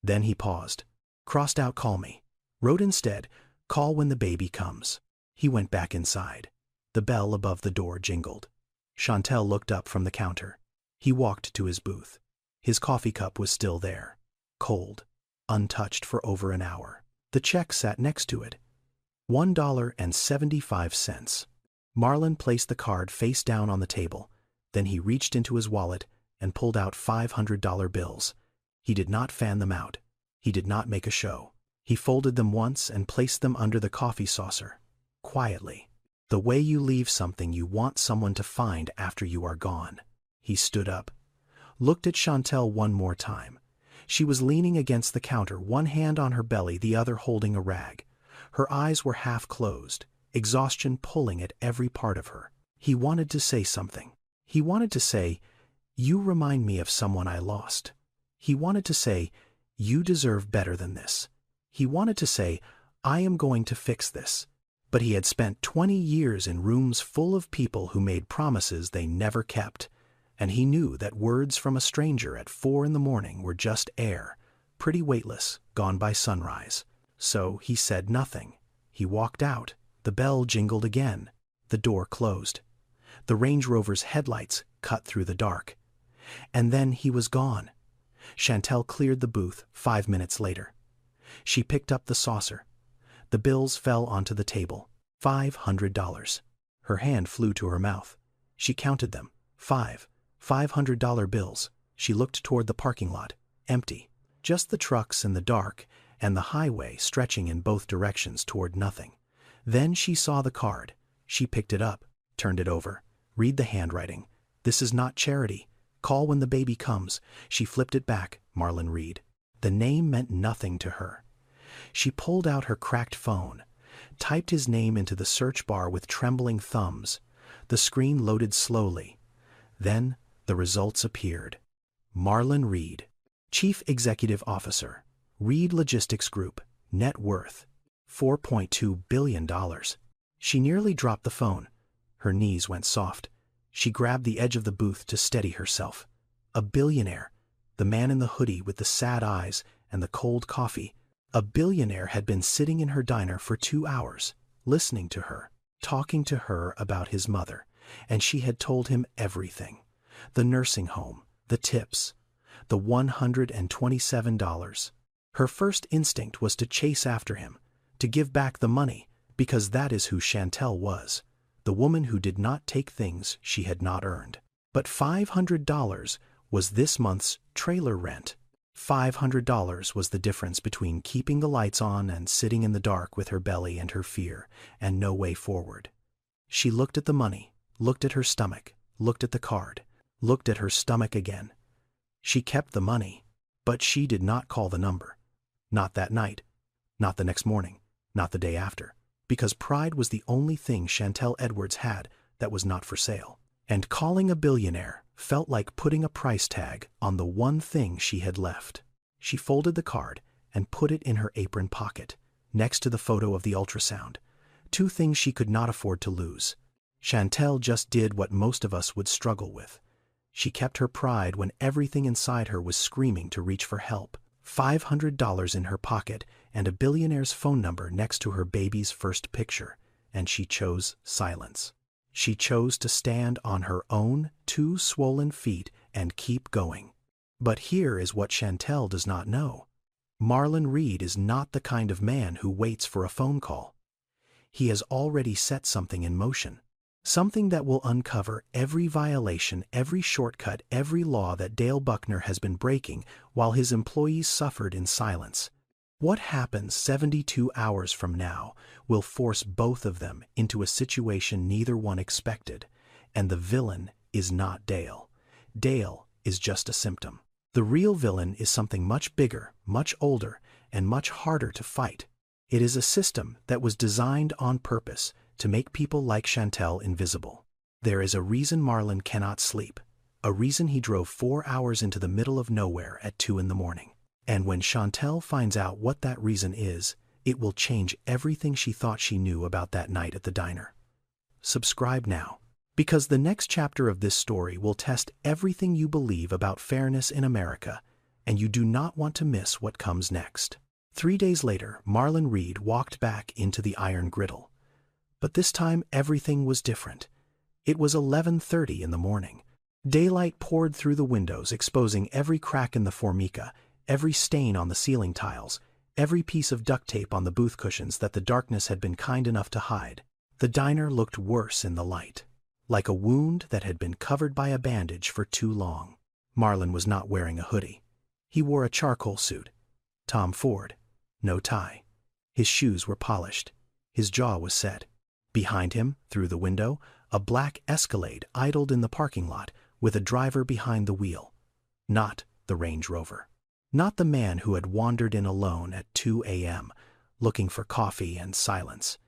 Then he paused, crossed out "call me," wrote instead, "call when the baby comes." He went back inside. The bell above the door jingled. Chantel looked up from the counter. He walked to his booth. His coffee cup was still there, cold, untouched for over an hour. The check sat next to it. $1.75. Marlon placed the card face down on the table. Then he reached into his wallet and pulled out $500 bills. He did not fan them out. He did not make a show. He folded them once and placed them under the coffee saucer, quietly. The way you leave something you want someone to find after you are gone. He stood up, looked at Chantel one more time. She was leaning against the counter, one hand on her belly, the other holding a rag. Her eyes were half closed, exhaustion pulling at every part of her. He wanted to say something. He wanted to say, "You remind me of someone I lost." He wanted to say, "You deserve better than this." He wanted to say, "I am going to fix this." But he had spent 20 years in rooms full of people who made promises they never kept. And he knew that words from a stranger at 4 in the morning were just air, pretty weightless, gone by sunrise. So he said nothing. He walked out. The bell jingled again. The door closed. The Range Rover's headlights cut through the dark. And then he was gone. Chantel cleared the booth 5 minutes later. She picked up the saucer. The bills fell onto the table. $500. Her hand flew to her mouth. She counted them. 5 $500 bills. She looked toward the parking lot, empty. Just the trucks in the dark and the highway stretching in both directions toward nothing. Then she saw the card. She picked it up, turned it over. Read the handwriting. "This is not charity. Call when the baby comes." She flipped it back, Marlon Reed. The name meant nothing to her. She pulled out her cracked phone, typed his name into the search bar with trembling thumbs. The screen loaded slowly. Then the results appeared. Marlon Reed, Chief Executive Officer, Reed Logistics Group, net worth $4.2 billion. She nearly dropped the phone. Her knees went soft. She grabbed the edge of the booth to steady herself. A billionaire, the man in the hoodie with the sad eyes and the cold coffee. A billionaire had been sitting in her diner for 2 hours, listening to her, talking to her about his mother. and she had told him everything. The nursing home, the tips, the $127. Her first instinct was to chase after him, to give back the money, because that is who Chantel was, the woman who did not take things she had not earned. But $500 was this month's trailer rent. $500 was the difference between keeping the lights on and sitting in the dark with her belly and her fear, and no way forward. She looked at the money, looked at her stomach, looked at the card, looked at her stomach again. She kept the money, but she did not call the number. Not that night, not the next morning, not the day after, because pride was the only thing Chantel Edwards had that was not for sale. And calling a billionaire felt like putting a price tag on the one thing she had left. She folded the card and put it in her apron pocket, next to the photo of the ultrasound, two things she could not afford to lose. Chantel just did what most of us would struggle with. She kept her pride when everything inside her was screaming to reach for help. $500 in her pocket and a billionaire's phone number next to her baby's first picture, and she chose silence. She chose to stand on her own two swollen feet and keep going. But here is what Chantel does not know. Marlon Reed is not the kind of man who waits for a phone call. He has already set something in motion. Something that will uncover every violation, every shortcut, every law that Dale Buckner has been breaking while his employees suffered in silence. What happens 72 hours from now will force both of them into a situation neither one expected, and the villain is not Dale. Dale is just a symptom. The real villain is something much bigger, much older, and much harder to fight. It is a system that was designed on purpose to make people like Chantel invisible. There is a reason Marlon cannot sleep, a reason he drove 4 hours into the middle of nowhere at 2 in the morning. And when Chantel finds out what that reason is, it will change everything she thought she knew about that night at the diner. Subscribe now, because the next chapter of this story will test everything you believe about fairness in America, and you do not want to miss what comes next. 3 days later, Marlon Reed walked back into the Iron Griddle. But this time everything was different. It was 11:30 in the morning. Daylight poured through the windows, exposing every crack in the formica, every stain on the ceiling tiles, every piece of duct tape on the booth cushions that the darkness had been kind enough to hide. The diner looked worse in the light, like a wound that had been covered by a bandage for too long. Marlon was not wearing a hoodie. He wore a charcoal suit. Tom Ford. No tie. His shoes were polished. His jaw was set. Behind him, through the window, a black Escalade idled in the parking lot with a driver behind the wheel. Not the Range Rover. Not the man who had wandered in alone at 2 a.m., looking for coffee and silence.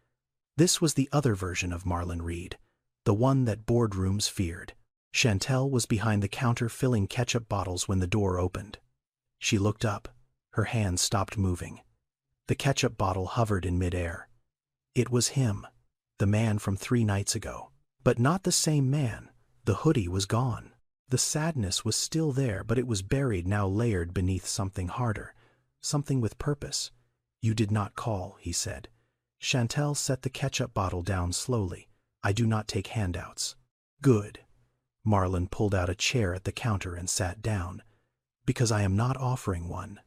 This was the other version of Marlon Reed, the one that boardrooms feared. Chantel was behind the counter filling ketchup bottles when the door opened. She looked up. Her hands stopped moving. The ketchup bottle hovered in midair. It was him, the man from 3 nights ago. But not the same man. The hoodie was gone. The sadness was still there, but it was buried, now layered beneath something harder, something with purpose. "You did not call," he said. Chantel set the ketchup bottle down slowly. "I do not take handouts." "Good." Marlon pulled out a chair at the counter and sat down. "Because I am not offering one."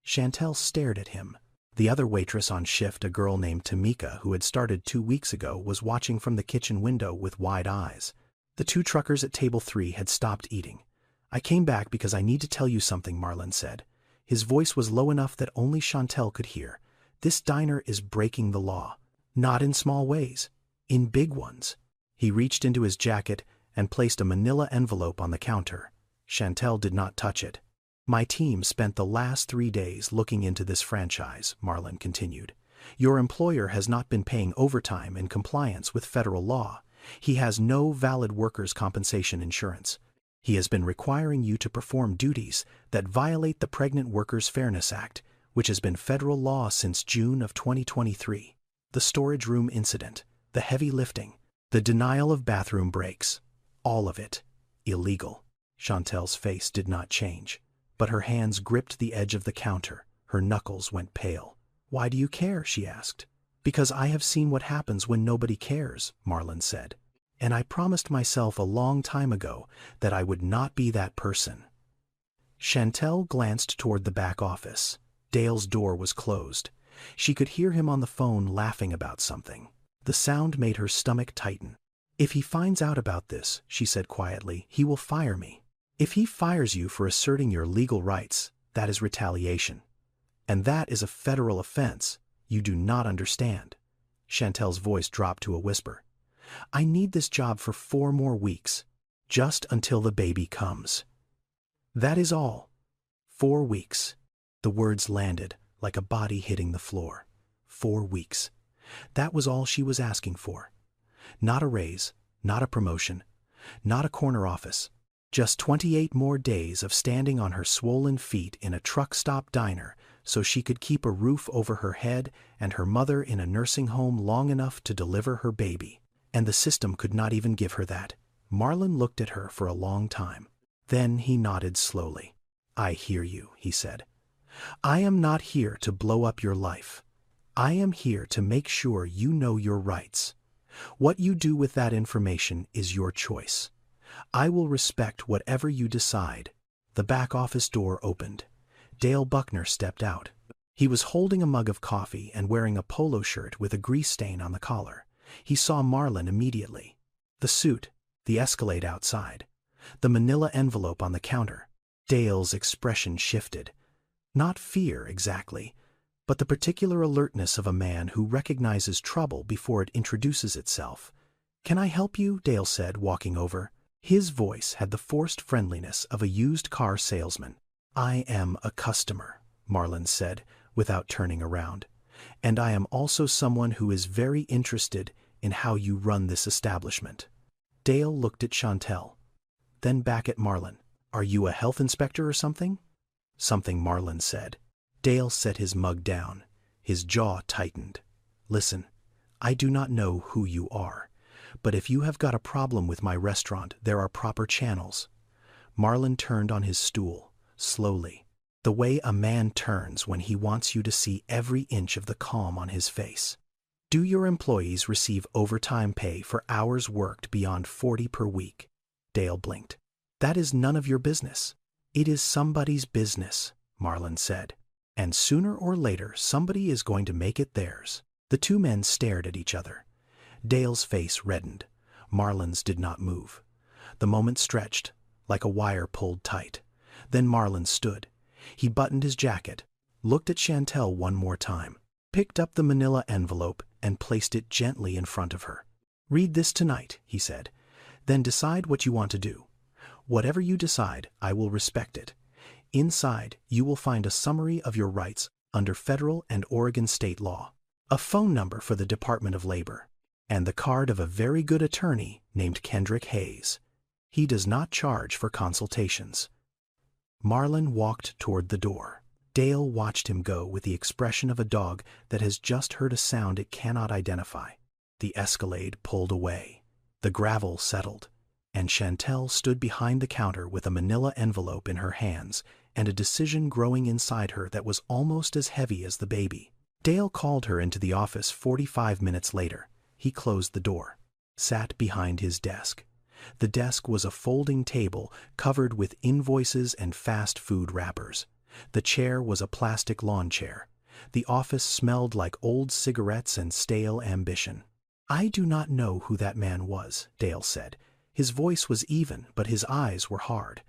Chantel stared at him. The other waitress on shift, a girl named Tamika, who had started 2 weeks ago, was watching from the kitchen window with wide eyes. The 2 truckers at table 3 had stopped eating. "I came back because I need to tell you something," Marlon said. His voice was low enough that only Chantel could hear. "This diner is breaking the law. Not in small ways. In big ones." He reached into his jacket and placed a manila envelope on the counter. Chantel did not touch it. "My team spent the last 3 days looking into this franchise," Marlon continued. "Your employer has not been paying overtime in compliance with federal law. He has no valid workers' compensation insurance. He has been requiring you to perform duties that violate the Pregnant Workers Fairness Act, which has been federal law since June of 2023. The storage room incident, the heavy lifting, the denial of bathroom breaks, all of it illegal." Chantel's face did not change, but her hands gripped the edge of the counter. Her knuckles went pale. "Why do you care?" she asked. "Because I have seen what happens when nobody cares," Marlon said. And I promised myself a long time ago that I would not be that person. Chantel glanced toward the back office. Dale's door was closed. She could hear him on the phone laughing about something. The sound made her stomach tighten. If he finds out about this, she said quietly, he will fire me. If he fires you for asserting your legal rights, that is retaliation. And that is a federal offense. You do not understand. Chantel's voice dropped to a whisper. I need this job for 4 more weeks, just until the baby comes. That is all. 4 weeks. The words landed like a body hitting the floor. 4 weeks. That was all she was asking for. Not a raise, not a promotion, not a corner office. Just 28 more days of standing on her swollen feet in a truck stop diner so she could keep a roof over her head and her mother in a nursing home long enough to deliver her baby. And the system could not even give her that. Marlon looked at her for a long time. Then he nodded slowly. I hear you, he said. I am not here to blow up your life. I am here to make sure you know your rights. What you do with that information is your choice. I will respect whatever you decide. The back office door opened. Dale Buckner stepped out. He was holding a mug of coffee and wearing a polo shirt with a grease stain on the collar. He saw Marlon immediately. The suit, the Escalade outside, the manila envelope on the counter. Dale's expression shifted. Not fear exactly, but the particular alertness of a man who recognizes trouble before it introduces itself. Can I help you? Dale said, walking over. His voice had the forced friendliness of a used car salesman. I am a customer, Marlon said, without turning around. And I am also someone who is very interested in how you run this establishment. Dale looked at Chantel, then back at Marlon. Are you a health inspector or something? Something Marlon said. Dale set his mug down. His jaw tightened. Listen, I do not know who you are, but if you have got a problem with my restaurant, there are proper channels. Marlon turned on his stool, slowly, the way a man turns when he wants you to see every inch of the calm on his face. Do your employees receive overtime pay for hours worked beyond 40 per week? Dale blinked. That is none of your business. It is somebody's business, Marlon said. And sooner or later, somebody is going to make it theirs. The two men stared at each other. Dale's face reddened. Marlon's did not move. The moment stretched, like a wire pulled tight. Then Marlon stood. He buttoned his jacket, looked at Chantel one more time, picked up the manila envelope and placed it gently in front of her. Read this tonight, he said. Then decide what you want to do. Whatever you decide, I will respect it. Inside, you will find a summary of your rights under federal and Oregon state law, a phone number for the Department of Labor, and the card of a very good attorney named Kendrick Hayes. He does not charge for consultations. Marlon walked toward the door. Dale watched him go with the expression of a dog that has just heard a sound it cannot identify. The Escalade pulled away. The gravel settled, and Chantel stood behind the counter with a manila envelope in her hands and a decision growing inside her that was almost as heavy as the baby. Dale called her into the office 45 minutes later. He closed the door, sat behind his desk. The desk was a folding table covered with invoices and fast food wrappers. The chair was a plastic lawn chair. The office smelled like old cigarettes and stale ambition. I do not know who that man was, Dale said. His voice was even, but his eyes were hard.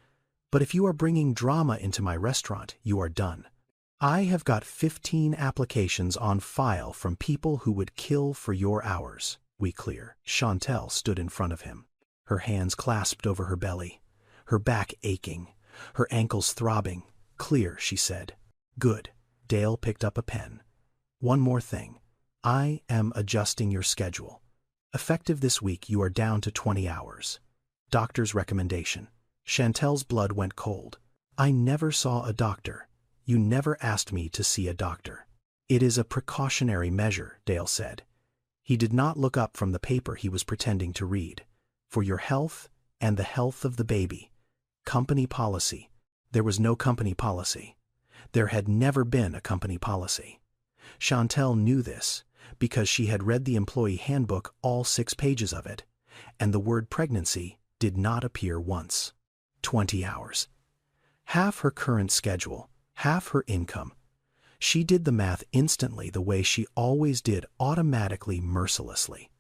But if you are bringing drama into my restaurant, you are done. I have got 15 applications on file from people who would kill for your hours. We clear. Chantel stood in front of him, her hands clasped over her belly, her back aching, her ankles throbbing. Clear, she said. Good. Dale picked up a pen. One more thing. I am adjusting your schedule. Effective this week, you are down to 20 hours. Doctor's recommendation. Chantel's blood went cold. I never saw a doctor. You never asked me to see a doctor. It is a precautionary measure, Dale said. He did not look up from the paper he was pretending to read. For your health and the health of the baby. Company policy. There was no company policy. There had never been a company policy. Chantel knew this because she had read the employee handbook, all 6 pages of it, and the word pregnancy did not appear once. 20 hours. Half her current schedule, half her income. She did the math instantly the way she always did, automatically, mercilessly.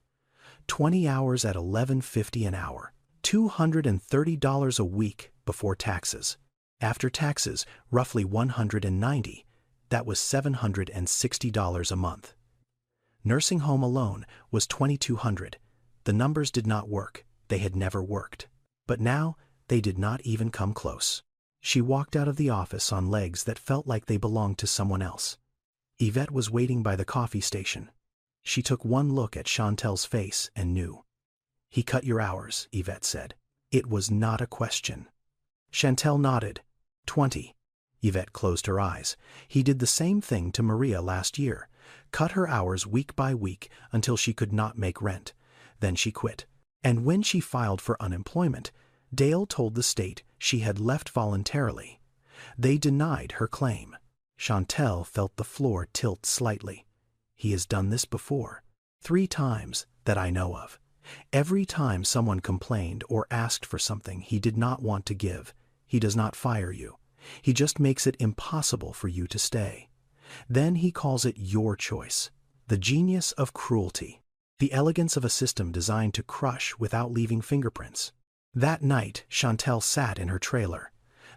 20 hours at $11.50 an hour. $230 a week before taxes. After taxes, roughly $190. That was $760 a month. Nursing home alone was $2,200. The numbers did not work. They had never worked. But now, they did not even come close. She walked out of the office on legs that felt like they belonged to someone else. Yvette was waiting by the coffee station. She took one look at Chantel's face and knew. "He cut your hours," Yvette said. It was not a question. Chantel nodded. 20. Yvette closed her eyes. He did the same thing to Maria last year. Cut her hours week by week until she could not make rent. Then she quit. And when she filed for unemployment, Dale told the state she had left voluntarily. They denied her claim. Chantel felt the floor tilt slightly. He has done this before. 3 times that I know of. Every time someone complained or asked for something he did not want to give, he does not fire you. He just makes it impossible for you to stay. Then he calls it your choice. The genius of cruelty. The elegance of a system designed to crush without leaving fingerprints. That night, Chantel sat in her trailer.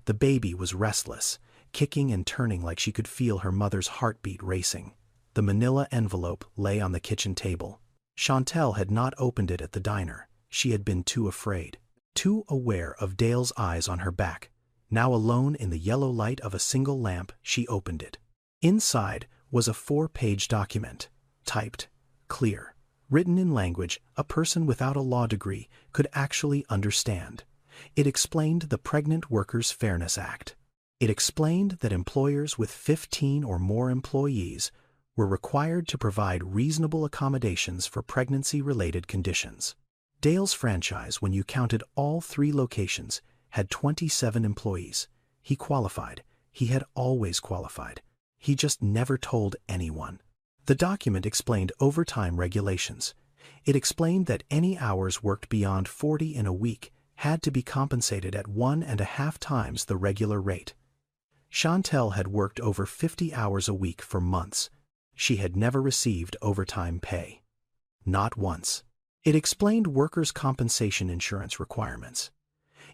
The baby was restless, kicking and turning like she could feel her mother's heartbeat racing. The manila envelope lay on the kitchen table. Chantel had not opened it at the diner. She had been too afraid, too aware of Dale's eyes on her back. Now alone in the yellow light of a single lamp, she opened it. Inside was a 4-page document, typed, clear, written in language a person without a law degree could actually understand. It explained the Pregnant Workers Fairness Act. It explained that employers with 15 or more employees were required to provide reasonable accommodations for pregnancy-related conditions. Dale's franchise, when you counted all 3 locations, had 27 employees. He qualified. He had always qualified. He just never told anyone. The document explained overtime regulations. It explained that any hours worked beyond 40 in a week had to be compensated at 1.5 times the regular rate. Chantel had worked over 50 hours a week for months. She had never received overtime pay. Not once. It explained workers' compensation insurance requirements.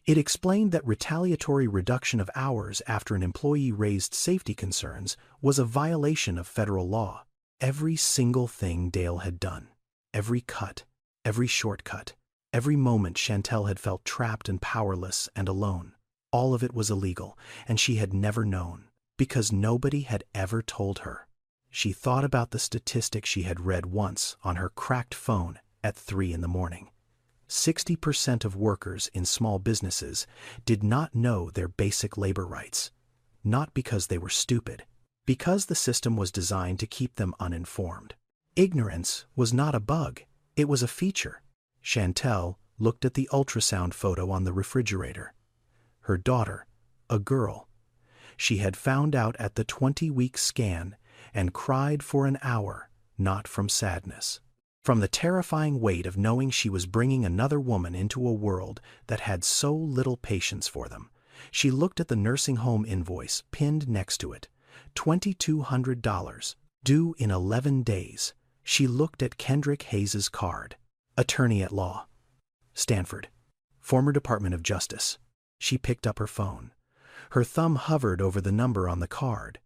It explained that retaliatory reduction of hours after an employee raised safety concerns was a violation of federal law. Every single thing Dale had done, every cut, every shortcut, every moment Chantel had felt trapped and powerless and alone, all of it was illegal, and she had never known, because nobody had ever told her. She thought about the statistic she had read once on her cracked phone at 3 in the morning. 60% of workers in small businesses did not know their basic labor rights. Not because they were stupid, because the system was designed to keep them uninformed. Ignorance was not a bug, it was a feature. Chantel looked at the ultrasound photo on the refrigerator. Her daughter, a girl. She had found out at the 20-week scan and cried for an hour, not from sadness. From the terrifying weight of knowing she was bringing another woman into a world that had so little patience for them. She looked at the nursing home invoice pinned next to it. $2,200, due in 11 days. She looked at Kendrick Hayes's card. Attorney at law. Stanford. Former Department of Justice. She picked up her phone. Her thumb hovered over the number on the card.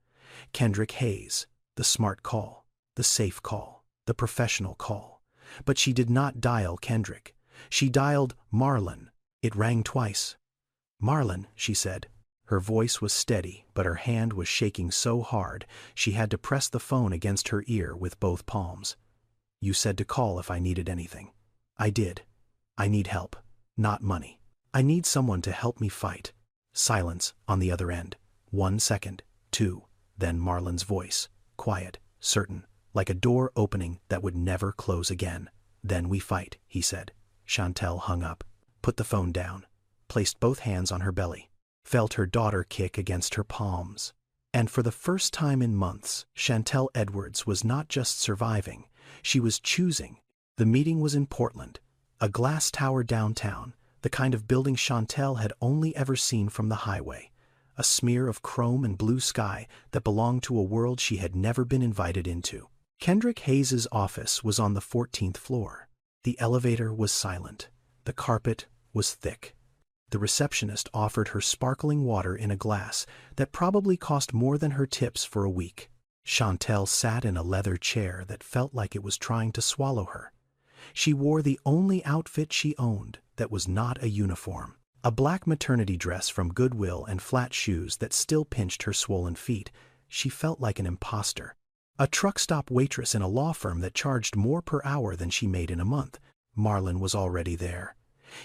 Kendrick Hayes. The smart call. The safe call. The professional call. But she did not dial Kendrick. She dialed Marlon. It rang twice. "Marlon," she said. Her voice was steady, but her hand was shaking so hard she had to press the phone against her ear with both palms. "You said to call if I needed anything." "I did. I need help, not money. I need someone to help me fight." Silence on the other end. 1 second, 2, then Marlon's voice, quiet, certain, like a door opening that would never close again. "Then we fight," he said. Chantel hung up, put the phone down, placed both hands on her belly, felt her daughter kick against her palms. And for the first time in months, Chantel Edwards was not just surviving, she was choosing. The meeting was in Portland, A glass tower downtown, the kind of building Chantel had only ever seen from the highway. A smear of chrome and blue sky that belonged to a world she had never been invited into. Kendrick Hayes's office was on the 14th floor. The elevator was silent. The carpet was thick. The receptionist offered her sparkling water in a glass that probably cost more than her tips for a week. Chantel sat in a leather chair that felt like it was trying to swallow her. She wore the only outfit she owned that was not a uniform. A black maternity dress from Goodwill and flat shoes that still pinched her swollen feet. She felt like an imposter. A truck stop waitress in a law firm that charged more per hour than she made in a month. Marlon was already there.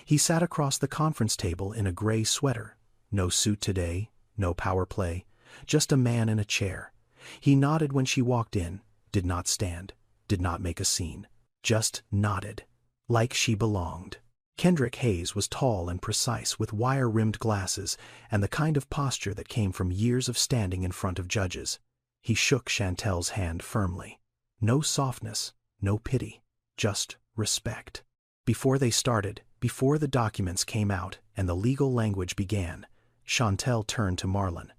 He sat across the conference table in a gray sweater. No suit today, no power play, just a man in a chair. He nodded when she walked in, did not stand, did not make a scene, just nodded, like she belonged. Kendrick Hayes was tall and precise with wire-rimmed glasses and the kind of posture that came from years of standing in front of judges. He shook Chantel's hand firmly. No softness, no pity, just respect. Before they started, before the documents came out and the legal language began, Chantel turned to Marlon.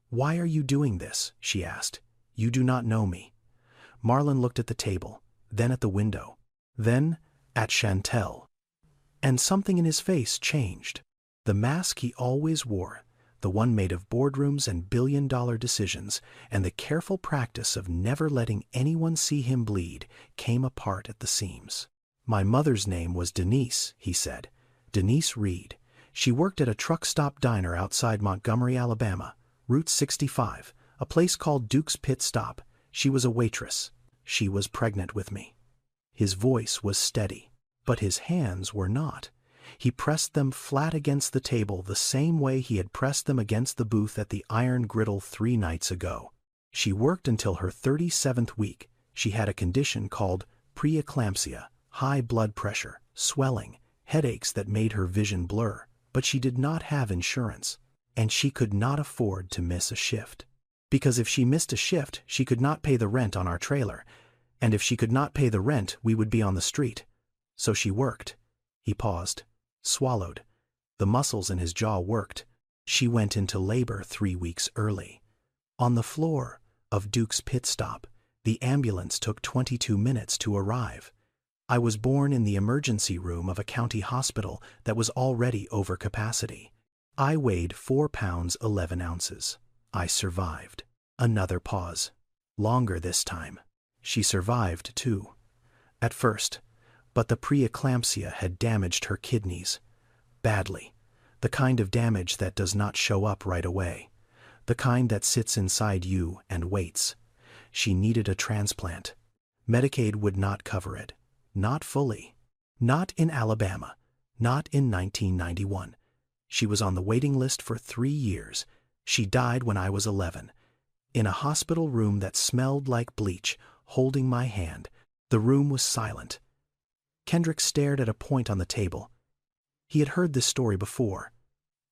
"Why are you doing this?" she asked. "You do not know me." Marlon looked at the table, then at the window, then at Chantel. And something in his face changed. The mask he always wore, the one made of boardrooms and billion-dollar decisions, and the careful practice of never letting anyone see him bleed, came apart at the seams. "My mother's name was Denise," he said. "Denise Reed. She worked at a truck stop diner outside Montgomery, Alabama, Route 65, a place called Duke's Pit Stop. She was a waitress. She was pregnant with me." His voice was steady, but his hands were not. He pressed them flat against the table the same way he had pressed them against the booth at the Iron Griddle 3 nights ago. "She worked until her 37th week. She had a condition called preeclampsia, high blood pressure, swelling, headaches that made her vision blur, but she did not have insurance, and she could not afford to miss a shift. Because if she missed a shift, she could not pay the rent on our trailer, and if she could not pay the rent, we would be on the street. So she worked." He paused, swallowed. The muscles in his jaw worked. "She went into labor 3 weeks early. On the floor of Duke's Pit Stop, the ambulance took 22 minutes to arrive. I was born in the emergency room of a county hospital that was already over capacity. I weighed 4 pounds 11 ounces. I survived." Another pause. Longer this time. She survived, too. At first. But the preeclampsia had damaged her kidneys. Badly. The kind of damage that does not show up right away. The kind that sits inside you and waits. She needed a transplant. Medicaid would not cover it. Not fully. Not in Alabama. Not in 1991. She was on the waiting list for 3 years. She died when I was 11. In a hospital room that smelled like bleach, holding my hand. The room was silent. Kendrick stared at a point on the table. He had heard this story before,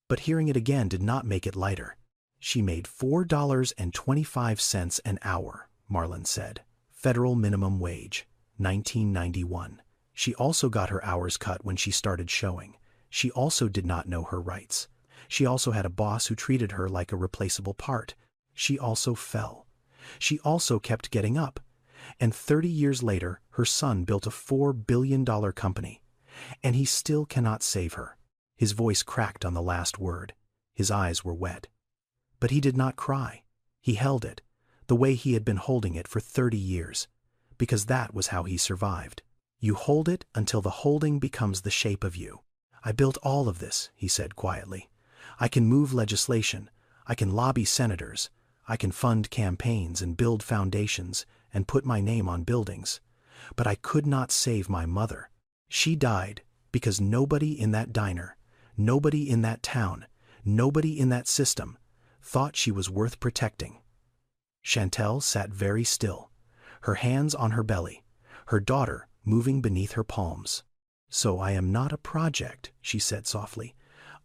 but hearing it again did not make it lighter. "She made $4.25 an hour," Marlon said. "Federal minimum wage, 1991. She also got her hours cut when she started showing. She also did not know her rights. She also had a boss who treated her like a replaceable part. She also fell. She also kept getting up. And 30 years later, her son built a $4 billion company. And he still cannot save her." His voice cracked on the last word. His eyes were wet. But he did not cry. He held it, the way he had been holding it for 30 years. Because that was how he survived. "You hold it until the holding becomes the shape of you. I built all of this," he said quietly. "I can move legislation. I can lobby senators. I can fund campaigns and build foundations and put my name on buildings. But I could not save my mother. She died because nobody in that diner, nobody in that town, nobody in that system thought she was worth protecting." Chantel sat very still, her hands on her belly, her daughter moving beneath her palms. "So I am not a project," she said softly.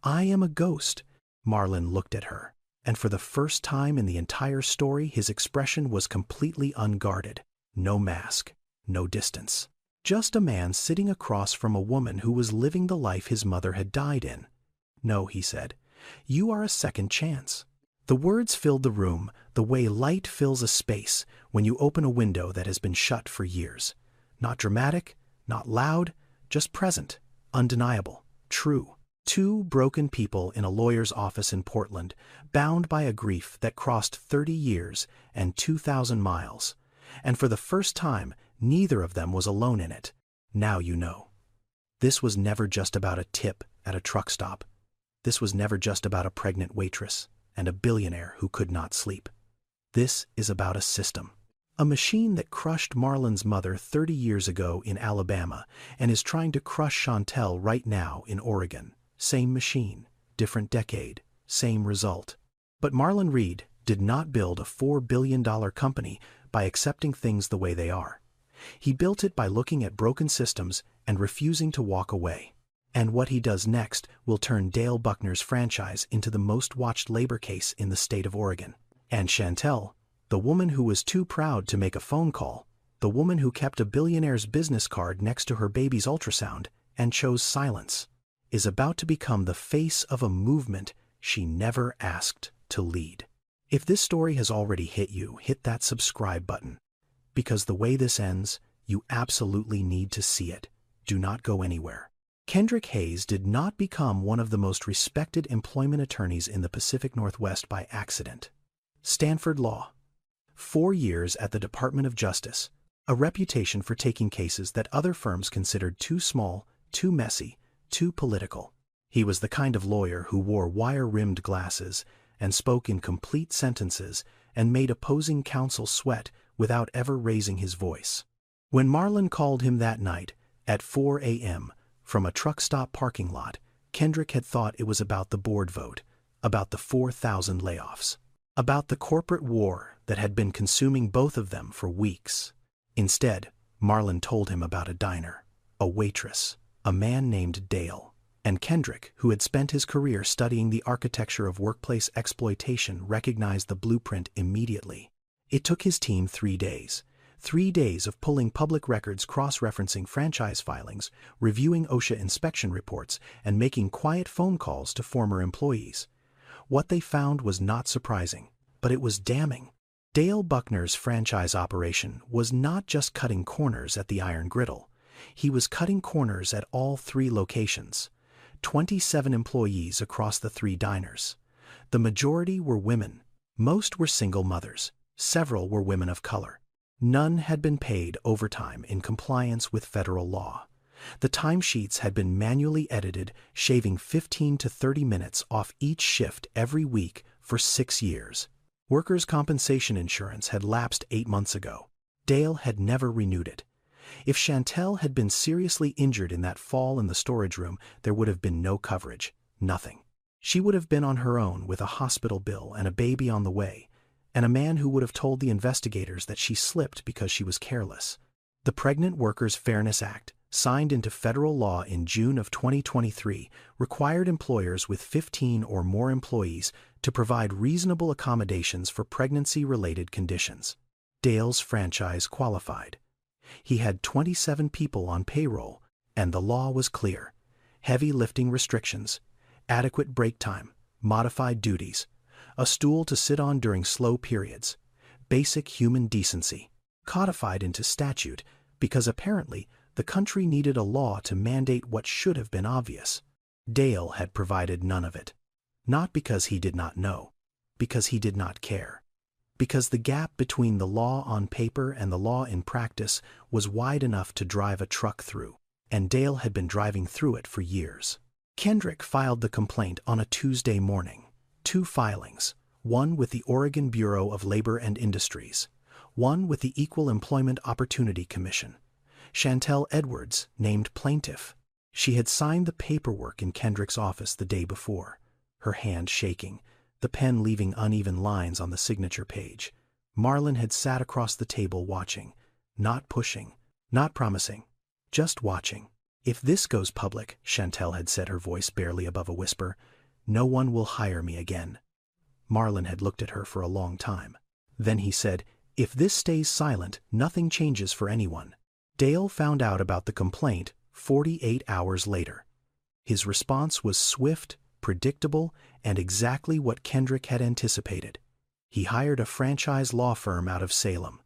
"I am a ghost." Marlon looked at her, and for the first time in the entire story his expression was completely unguarded. No mask, no distance. Just a man sitting across from a woman who was living the life his mother had died in. "No," he said, "you are a second chance." The words filled the room the way light fills a space when you open a window that has been shut for years. Not dramatic, not loud, just present, undeniable, true. Two broken people in a lawyer's office in Portland, bound by a grief that crossed 30 years and 2,000 miles. And for the first time, neither of them was alone in it. Now you know. This was never just about a tip at a truck stop. This was never just about a pregnant waitress and a billionaire who could not sleep. This is about a system. A machine that crushed Marlon's mother 30 years ago in Alabama and is trying to crush Chantel right now in Oregon. Same machine, different decade, same result. But Marlon Reed did not build a $4 billion company by accepting things the way they are. He built it by looking at broken systems and refusing to walk away. And what he does next will turn Dale Buckner's franchise into the most watched labor case in the state of Oregon. And Chantel, the woman who was too proud to make a phone call, the woman who kept a billionaire's business card next to her baby's ultrasound and chose silence, is about to become the face of a movement she never asked to lead. If this story has already hit you, hit that subscribe button. Because the way this ends, you absolutely need to see it. Do not go anywhere. Kendrick Hayes did not become one of the most respected employment attorneys in the Pacific Northwest by accident. Stanford Law. 4 years at the Department of Justice. A reputation for taking cases that other firms considered too small, too messy, too political. He was the kind of lawyer who wore wire-rimmed glasses and spoke in complete sentences and made opposing counsel sweat without ever raising his voice. When Marlon called him that night, at 4 a.m., from a truck stop parking lot, Kendrick had thought it was about the board vote, about the 4,000 layoffs, about the corporate war that had been consuming both of them for weeks. Instead, Marlon told him about a diner, a waitress, a man named Dale, and Kendrick, who had spent his career studying the architecture of workplace exploitation, recognized the blueprint immediately. It took his team 3 days. 3 days of pulling public records, cross-referencing franchise filings, reviewing OSHA inspection reports, and making quiet phone calls to former employees. What they found was not surprising, but it was damning. Dale Buckner's franchise operation was not just cutting corners at the Iron Griddle. He was cutting corners at all 3 locations. 27 employees across the 3 diners. The majority were women. Most were single mothers. Several were women of color. None had been paid overtime in compliance with federal law. The timesheets had been manually edited, shaving 15 to 30 minutes off each shift every week for 6 years. Workers' compensation insurance had lapsed 8 months ago. Dale had never renewed it. If Chantel had been seriously injured in that fall in the storage room, there would have been no coverage, nothing. She would have been on her own with a hospital bill and a baby on the way, and a man who would have told the investigators that she slipped because she was careless. The Pregnant Workers Fairness Act, signed into federal law in June of 2023, required employers with 15 or more employees to provide reasonable accommodations for pregnancy-related conditions. Dale's franchise qualified. He had 27 people on payroll, and the law was clear. Heavy lifting restrictions, adequate break time, modified duties, a stool to sit on during slow periods, basic human decency, codified into statute because apparently the country needed a law to mandate what should have been obvious. Dale had provided none of it. Not because he did not know, because he did not care. Because the gap between the law on paper and the law in practice was wide enough to drive a truck through, and Dale had been driving through it for years. Kendrick filed the complaint on a Tuesday morning. 2 filings, one with the Oregon Bureau of Labor and Industries, one with the Equal Employment Opportunity Commission. Chantel Edwards named plaintiff. She had signed the paperwork in Kendrick's office the day before, her hand shaking, the pen leaving uneven lines on the signature page. Marlon had sat across the table watching, not pushing, not promising, just watching. "If this goes public," Chantel had said, her voice barely above a whisper, "no one will hire me again." Marlon had looked at her for a long time. Then he said, "If this stays silent, nothing changes for anyone." Dale found out about the complaint 48 hours later. His response was swift, predictable, and exactly what Kendrick had anticipated. He hired a franchise law firm out of Salem.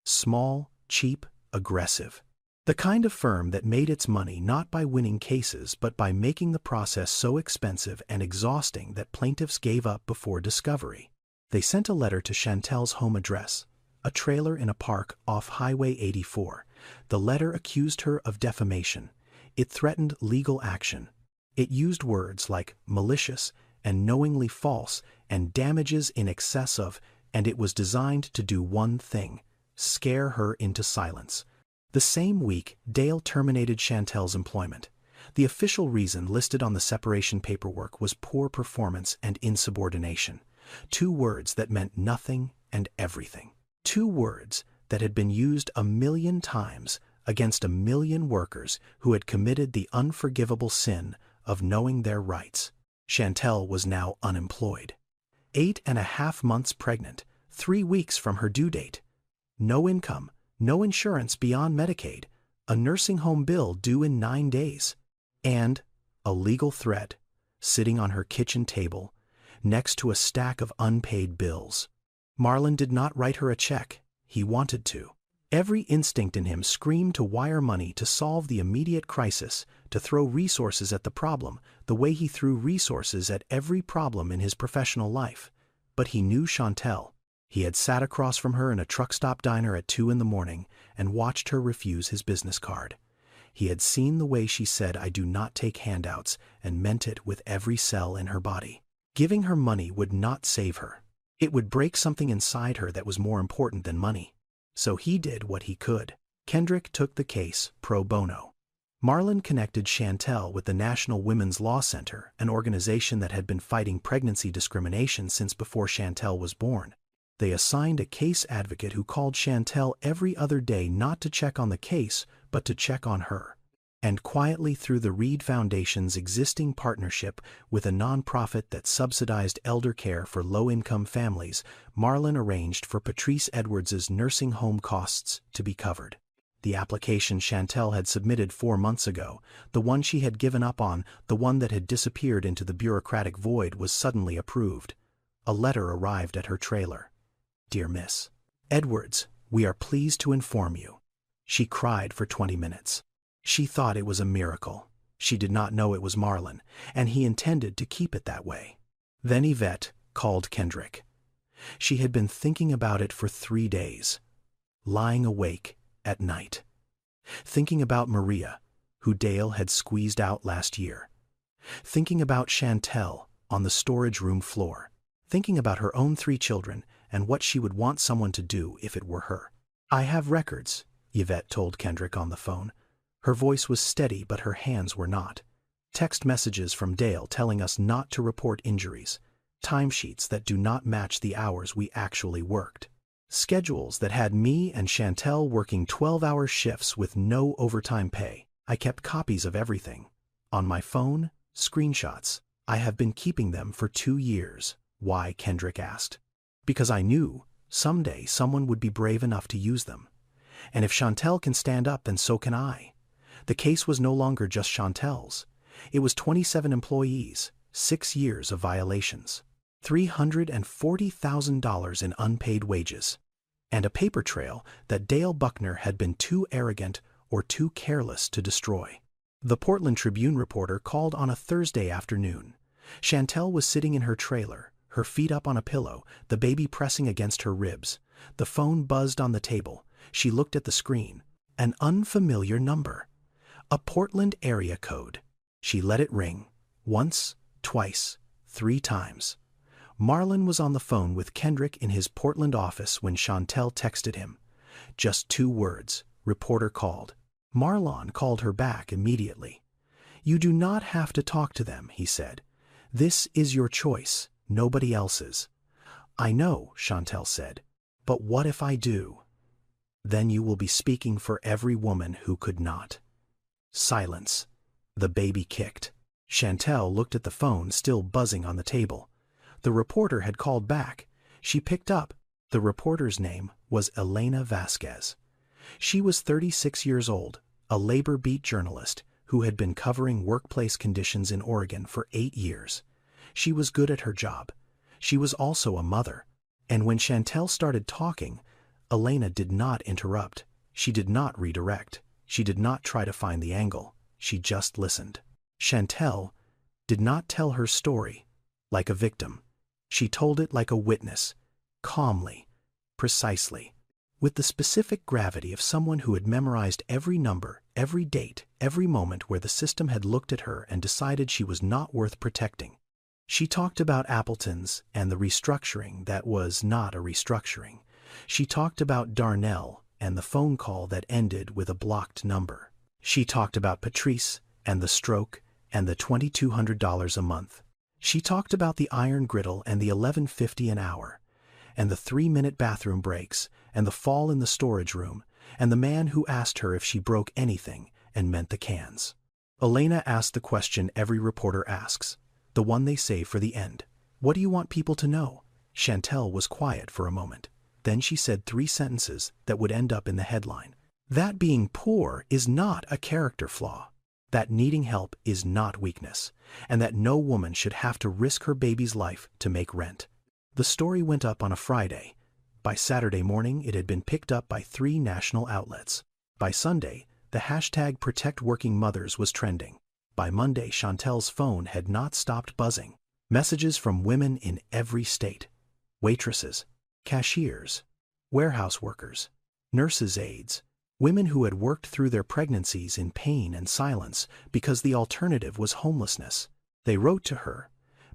Small, cheap, aggressive. The kind of firm that made its money not by winning cases but by making the process so expensive and exhausting that plaintiffs gave up before discovery. They sent a letter to Chantel's home address, a trailer in a park off Highway 84. The letter accused her of defamation. It threatened legal action. It used words like malicious and knowingly false and damages in excess of, and it was designed to do one thing: scare her into silence. The same week, Dale terminated Chantel's employment. The official reason listed on the separation paperwork was poor performance and insubordination. Two words that meant nothing and everything. Two words that had been used 1,000,000 times against 1,000,000 workers who had committed the unforgivable sin of knowing their rights. Chantel was now unemployed. 8.5 months pregnant, 3 weeks from her due date. No income, no insurance beyond Medicaid, a nursing home bill due in 9 days, and a legal threat sitting on her kitchen table next to a stack of unpaid bills. Marlon did not write her a check. He wanted to. Every instinct in him screamed to wire money to solve the immediate crisis, to throw resources at the problem, the way he threw resources at every problem in his professional life. But he knew Chantel. He had sat across from her in a truck stop diner at 2 in the morning and watched her refuse his business card. He had seen the way she said, "I do not take handouts," and meant it with every cell in her body. Giving her money would not save her. It would break something inside her that was more important than money. So he did what he could. Kendrick took the case pro bono. Marlon connected Chantel with the National Women's Law Center, an organization that had been fighting pregnancy discrimination since before Chantel was born. They assigned a case advocate who called Chantel every other day not to check on the case, but to check on her. And quietly, through the Reed Foundation's existing partnership with a nonprofit that subsidized elder care for low-income families, Marlon arranged for Patrice Edwards's nursing home costs to be covered. The application Chantel had submitted 4 months ago, the one she had given up on, the one that had disappeared into the bureaucratic void, was suddenly approved. A letter arrived at her trailer. "Dear Miss Edwards, we are pleased to inform you." She cried for 20 minutes. She thought it was a miracle. She did not know it was Marlon, and he intended to keep it that way. Then Yvette called Kendrick. She had been thinking about it for 3 days, lying awake at night, thinking about Maria, who Dale had squeezed out last year, thinking about Chantel on the storage room floor, thinking about her own 3 children and what she would want someone to do if it were her. "I have records," Yvette told Kendrick on the phone. Her voice was steady, but her hands were not. "Text messages from Dale telling us not to report injuries. Timesheets that do not match the hours we actually worked. Schedules that had me and Chantel working 12-hour shifts with no overtime pay. I kept copies of everything. On my phone, screenshots. I have been keeping them for 2 years. Why?" Kendrick asked. "Because I knew someday someone would be brave enough to use them. And if Chantel can stand up, then so can I." The case was no longer just Chantel's. It was 27 employees, 6 years of violations, $340,000 in unpaid wages, and a paper trail that Dale Buckner had been too arrogant or too careless to destroy. The Portland Tribune reporter called on a Thursday afternoon. Chantel was sitting in her trailer, her feet up on a pillow, the baby pressing against her ribs. The phone buzzed on the table. She looked at the screen. An unfamiliar number. A Portland area code. She let it ring. Once, twice, 3 times. Marlon was on the phone with Kendrick in his Portland office when Chantel texted him. Just 2 words. "Reporter called." Marlon called her back immediately. "You do not have to talk to them," he said. "This is your choice, nobody else's." "I know," Chantel said. "But what if I do?" "Then you will be speaking for every woman who could not." Silence. The baby kicked. Chantel looked at the phone still buzzing on the table. The reporter had called back. She picked up. The reporter's name was Elena Vasquez. She was 36 years old, a labor beat journalist who had been covering workplace conditions in Oregon for 8 years. She was good at her job. She was also a mother. And when Chantel started talking, Elena did not interrupt. She did not redirect. She did not try to find the angle. She just listened. Chantel did not tell her story like a victim. She told it like a witness, calmly, precisely, with the specific gravity of someone who had memorized every number, every date, every moment where the system had looked at her and decided she was not worth protecting. She talked about Appleton's and the restructuring that was not a restructuring. She talked about Darnell and the phone call that ended with a blocked number. She talked about Patrice and the stroke and the $2,200 a month. She talked about the iron griddle and the $11.50 an hour, and the 3-minute bathroom breaks, and the fall in the storage room, and the man who asked her if she broke anything and meant the cans. Elena asked the question every reporter asks, the one they save for the end. What do you want people to know? Chantel was quiet for a moment. Then she said 3 sentences that would end up in the headline. That being poor is not a character flaw. That needing help is not weakness, and that no woman should have to risk her baby's life to make rent. The story went up on a Friday. By Saturday morning, it had been picked up by 3 national outlets. By Sunday, the hashtag Protect Working Mothers was trending. By Monday, Chantel's phone had not stopped buzzing. Messages from women in every state. Waitresses, cashiers, warehouse workers, nurses' aides, women who had worked through their pregnancies in pain and silence because the alternative was homelessness. They wrote to her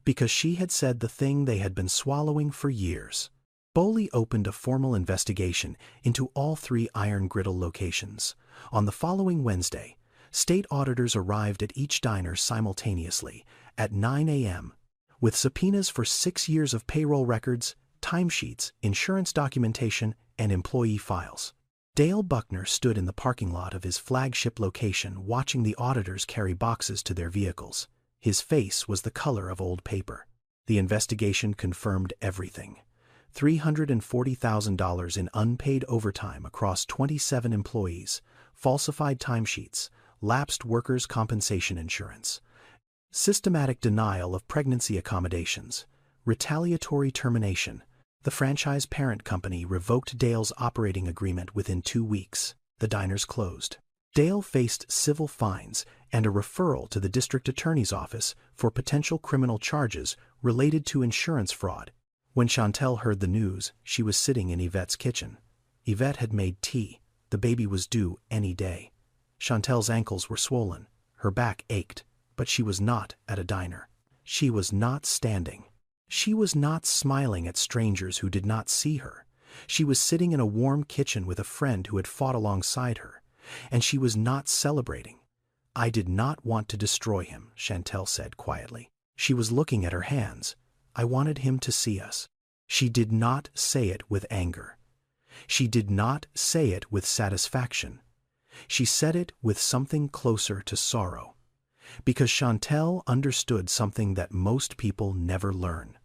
because she had said the thing they had been swallowing for years. Boley opened a formal investigation into all 3 iron griddle locations. On the following Wednesday, state auditors arrived at each diner simultaneously at 9 a.m. with subpoenas for 6 years of payroll records, timesheets, insurance documentation, and employee files. Dale Buckner stood in the parking lot of his flagship location watching the auditors carry boxes to their vehicles. His face was the color of old paper. The investigation confirmed everything. $340,000 in unpaid overtime across 27 employees, falsified timesheets, lapsed workers' compensation insurance, systematic denial of pregnancy accommodations, retaliatory termination. The franchise parent company revoked Dale's operating agreement within 2 weeks. The diners closed. Dale faced civil fines and a referral to the district attorney's office for potential criminal charges related to insurance fraud. When Chantel heard the news, she was sitting in Yvette's kitchen. Yvette had made tea. The baby was due any day. Chantel's ankles were swollen. Her back ached, but she was not at a diner. She was not standing. She was not smiling at strangers who did not see her. She was sitting in a warm kitchen with a friend who had fought alongside her, and she was not celebrating. I did not want to destroy him, Chantel said quietly. She was looking at her hands. I wanted him to see us. She did not say it with anger. She did not say it with satisfaction. She said it with something closer to sorrow. Because Chantel understood something that most people never learn.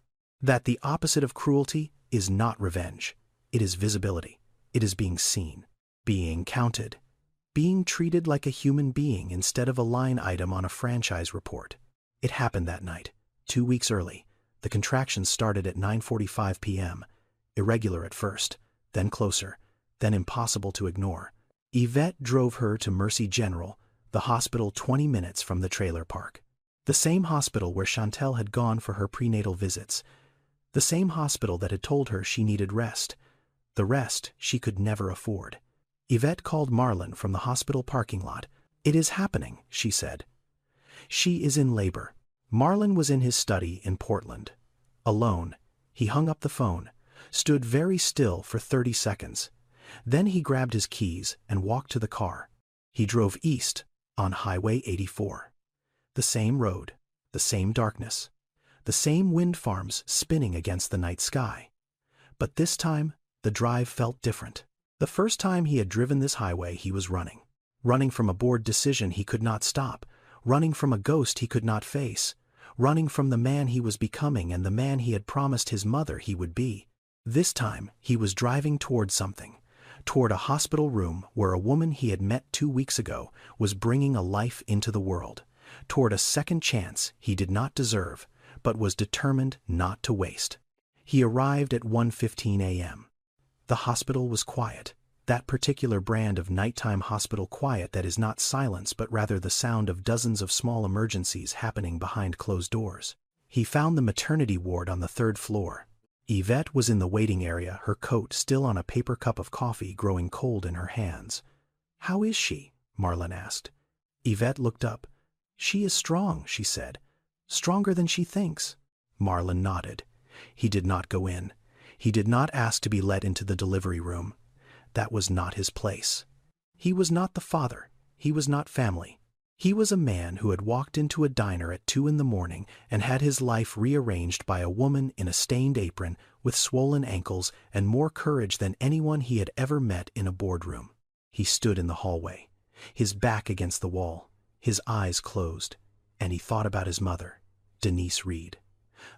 That the opposite of cruelty is not revenge. It is visibility. It is being seen, being counted, being treated like a human being instead of a line item on a franchise report. It happened that night, 2 weeks early. The contractions started at 9:45 p.m., irregular at first, then closer, then impossible to ignore. Yvette drove her to Mercy General, the hospital 20 minutes from the trailer park. The same hospital where Chantel had gone for her prenatal visits. The same hospital that had told her she needed rest. The rest she could never afford. Yvette called Marlon from the hospital parking lot. It is happening, she said. She is in labor. Marlon was in his study in Portland. Alone, he hung up the phone, stood very still for 30 seconds. Then he grabbed his keys and walked to the car. He drove east on Highway 84. The same road, the same darkness, the same wind farms spinning against the night sky. But this time, the drive felt different. The first time he had driven this highway, he was running. Running from a board decision he could not stop. Running from a ghost he could not face. Running from the man he was becoming and the man he had promised his mother he would be. This time, he was driving towards something. toward a hospital room where a woman he had met 2 weeks ago was bringing a life into the world, toward a second chance he did not deserve, but was determined not to waste. He arrived at 1:15 a.m. The hospital was quiet, that particular brand of nighttime hospital quiet that is not silence but rather the sound of dozens of small emergencies happening behind closed doors. He found the maternity ward on the 3rd floor. Yvette was in the waiting area, her coat still on a paper cup of coffee growing cold in her hands. "How is she?" Marlon asked. Yvette looked up. "She is strong," she said. "Stronger than she thinks." Marlon nodded. He did not go in. He did not ask to be let into the delivery room. That was not his place. He was not the father. He was not family. He was a man who had walked into a diner at 2 in the morning and had his life rearranged by a woman in a stained apron with swollen ankles and more courage than anyone he had ever met in a boardroom. He stood in the hallway, his back against the wall, his eyes closed, and he thought about his mother, Denise Reed,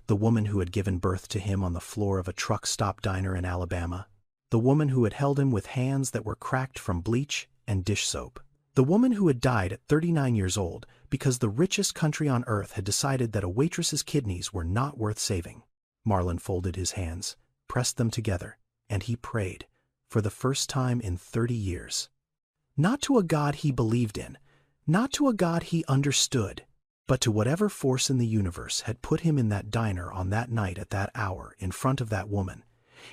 the woman who had given birth to him on the floor of a truck stop diner in Alabama, the woman who had held him with hands that were cracked from bleach and dish soap, the woman who had died at 39 years old because the richest country on earth had decided that a waitress's kidneys were not worth saving. Marlon folded his hands, pressed them together, and he prayed, for the first time in 30 years. Not to a God he believed in, not to a God he understood, but to whatever force in the universe had put him in that diner on that night at that hour in front of that woman.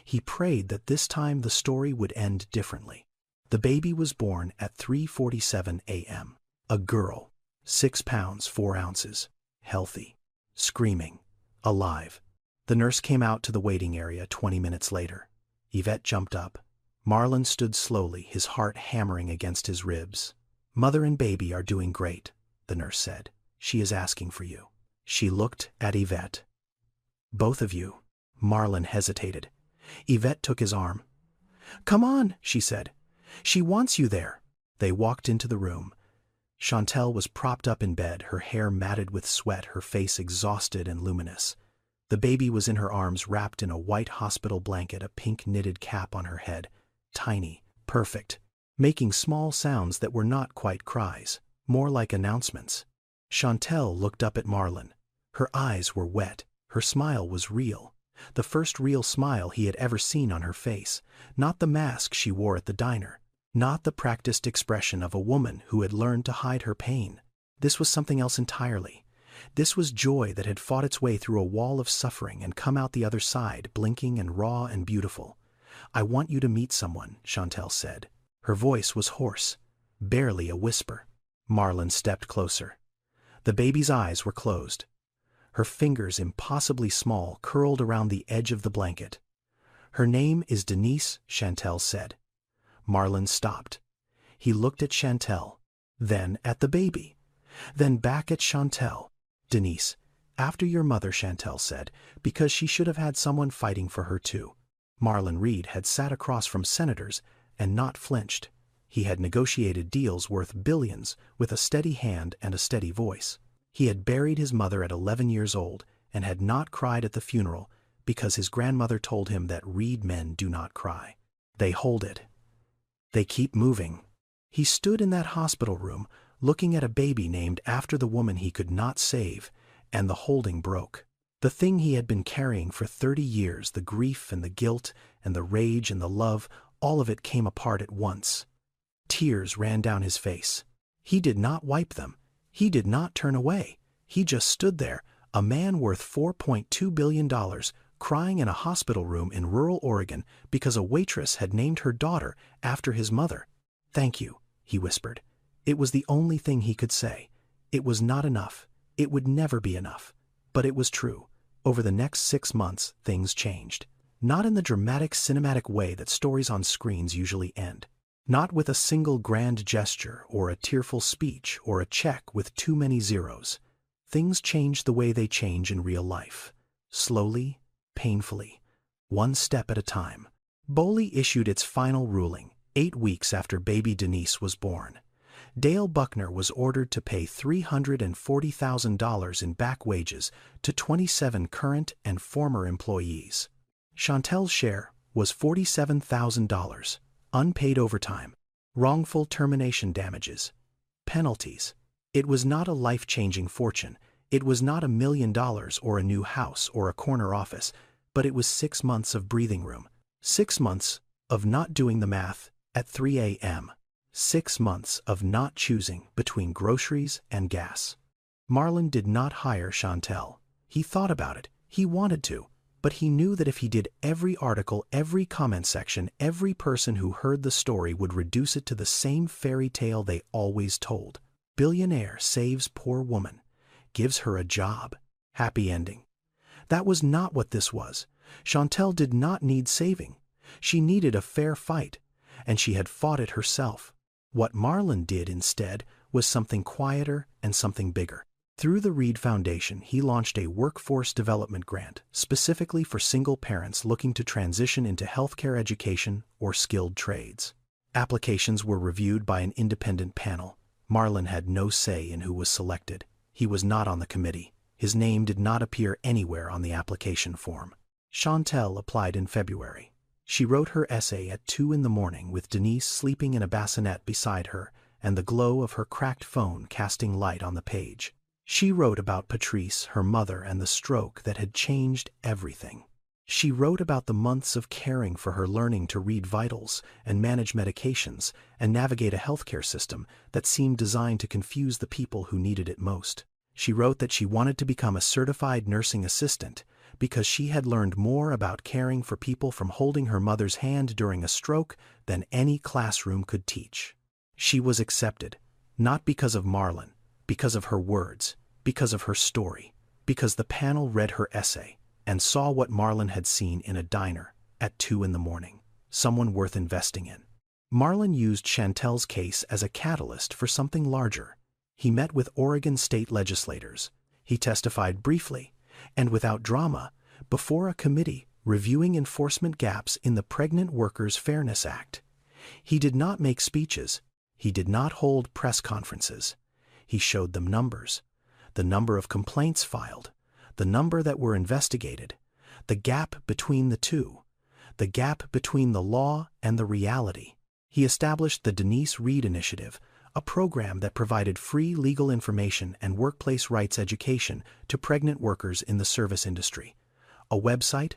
He prayed that this time the story would end differently. The baby was born at 3:47 a.m. A girl, 6 pounds 4 ounces, healthy, screaming, alive. The nurse came out to the waiting area 20 minutes later. Yvette jumped up. Marlon stood slowly, his heart hammering against his ribs. "Mother and baby are doing great," the nurse said. "She is asking for you." She looked at Yvette. "Both of you." Marlon hesitated. Yvette took his arm. "Come on," she said. "She wants you there." They walked into the room. Chantel was propped up in bed, her hair matted with sweat, her face exhausted and luminous. The baby was in her arms, wrapped in a white hospital blanket, a pink knitted cap on her head, tiny, perfect, making small sounds that were not quite cries, more like announcements. Chantel looked up at Marlon. Her eyes were wet, her smile was real. The first real smile he had ever seen on her face, not the mask she wore at the diner, not the practiced expression of a woman who had learned to hide her pain. This was something else entirely. This was joy that had fought its way through a wall of suffering and come out the other side, blinking and raw and beautiful. "I want you to meet someone," Chantel said. Her voice was hoarse, barely a whisper. Marlon stepped closer. The baby's eyes were closed. Her fingers, impossibly small, curled around the edge of the blanket. "Her name is Denise," Chantel said. Marlon stopped. He looked at Chantel, then at the baby, then back at Chantel. "Denise, after your mother," Chantel said, "because she should have had someone fighting for her too." Marlon Reed had sat across from senators and not flinched. He had negotiated deals worth billions with a steady hand and a steady voice. He had buried his mother at 11 years old and had not cried at the funeral because his grandmother told him that Reed men do not cry. They hold it. They keep moving. He stood in that hospital room looking at a baby named after the woman he could not save, and the holding broke. The thing he had been carrying for 30 years, the grief and the guilt and the rage and the love, all of it came apart at once. Tears ran down his face. He did not wipe them. He did not turn away. He just stood there, a man worth $4.2 billion, crying in a hospital room in rural Oregon because a waitress had named her daughter after his mother. "Thank you," he whispered. It was the only thing he could say. It was not enough. It would never be enough. But it was true. Over the next 6 months, things changed. Not in the dramatic, cinematic way that stories on screens usually end. Not with a single grand gesture or a tearful speech or a check with too many zeros. Things changed the way they change in real life. Slowly, painfully, one step at a time. Boley issued its final ruling 8 weeks after baby Denise was born. Dale Buckner was ordered to pay $340,000 in back wages to 27 current and former employees. Chantel's share was $47,000, unpaid overtime, wrongful termination damages, penalties. It was not a life-changing fortune. It was not $1 million or a new house or a corner office, but it was 6 months of breathing room. 6 months of not doing the math at 3 a.m. 6 months of not choosing between groceries and gas. Marlon did not hire Chantel. He thought about it. He wanted to. But he knew that if he did, every article, every comment section, every person who heard the story would reduce it to the same fairy tale they always told. Billionaire saves poor woman, gives her a job. Happy ending. That was not what this was. Chantel did not need saving. She needed a fair fight, and she had fought it herself. What Marlon did instead was something quieter and something bigger. Through the Reed Foundation, he launched a workforce development grant specifically for single parents looking to transition into healthcare education or skilled trades. Applications were reviewed by an independent panel. Marlon had no say in who was selected. He was not on the committee. His name did not appear anywhere on the application form. Chantel applied in February. She wrote her essay at 2 in the morning with Denise sleeping in a bassinet beside her and the glow of her cracked phone casting light on the page. She wrote about Patrice, her mother, and the stroke that had changed everything. She wrote about the months of caring for her, learning to read vitals and manage medications and navigate a healthcare system that seemed designed to confuse the people who needed it most. She wrote that she wanted to become a certified nursing assistant because she had learned more about caring for people from holding her mother's hand during a stroke than any classroom could teach. She was accepted, not because of Marlon, because of her words, because of her story, because the panel read her essay and saw what Marlon had seen in a diner at 2 in the morning, someone worth investing in. Marlon used Chantel's case as a catalyst for something larger. He met with Oregon state legislators. He testified briefly and without drama before a committee reviewing enforcement gaps in the Pregnant Workers Fairness Act. He did not make speeches. He did not hold press conferences. He showed them numbers, the number of complaints filed, the number that were investigated, the gap between the two, the gap between the law and the reality. He established the Denise Reed Initiative, a program that provided free legal information and workplace rights education to pregnant workers in the service industry. A website,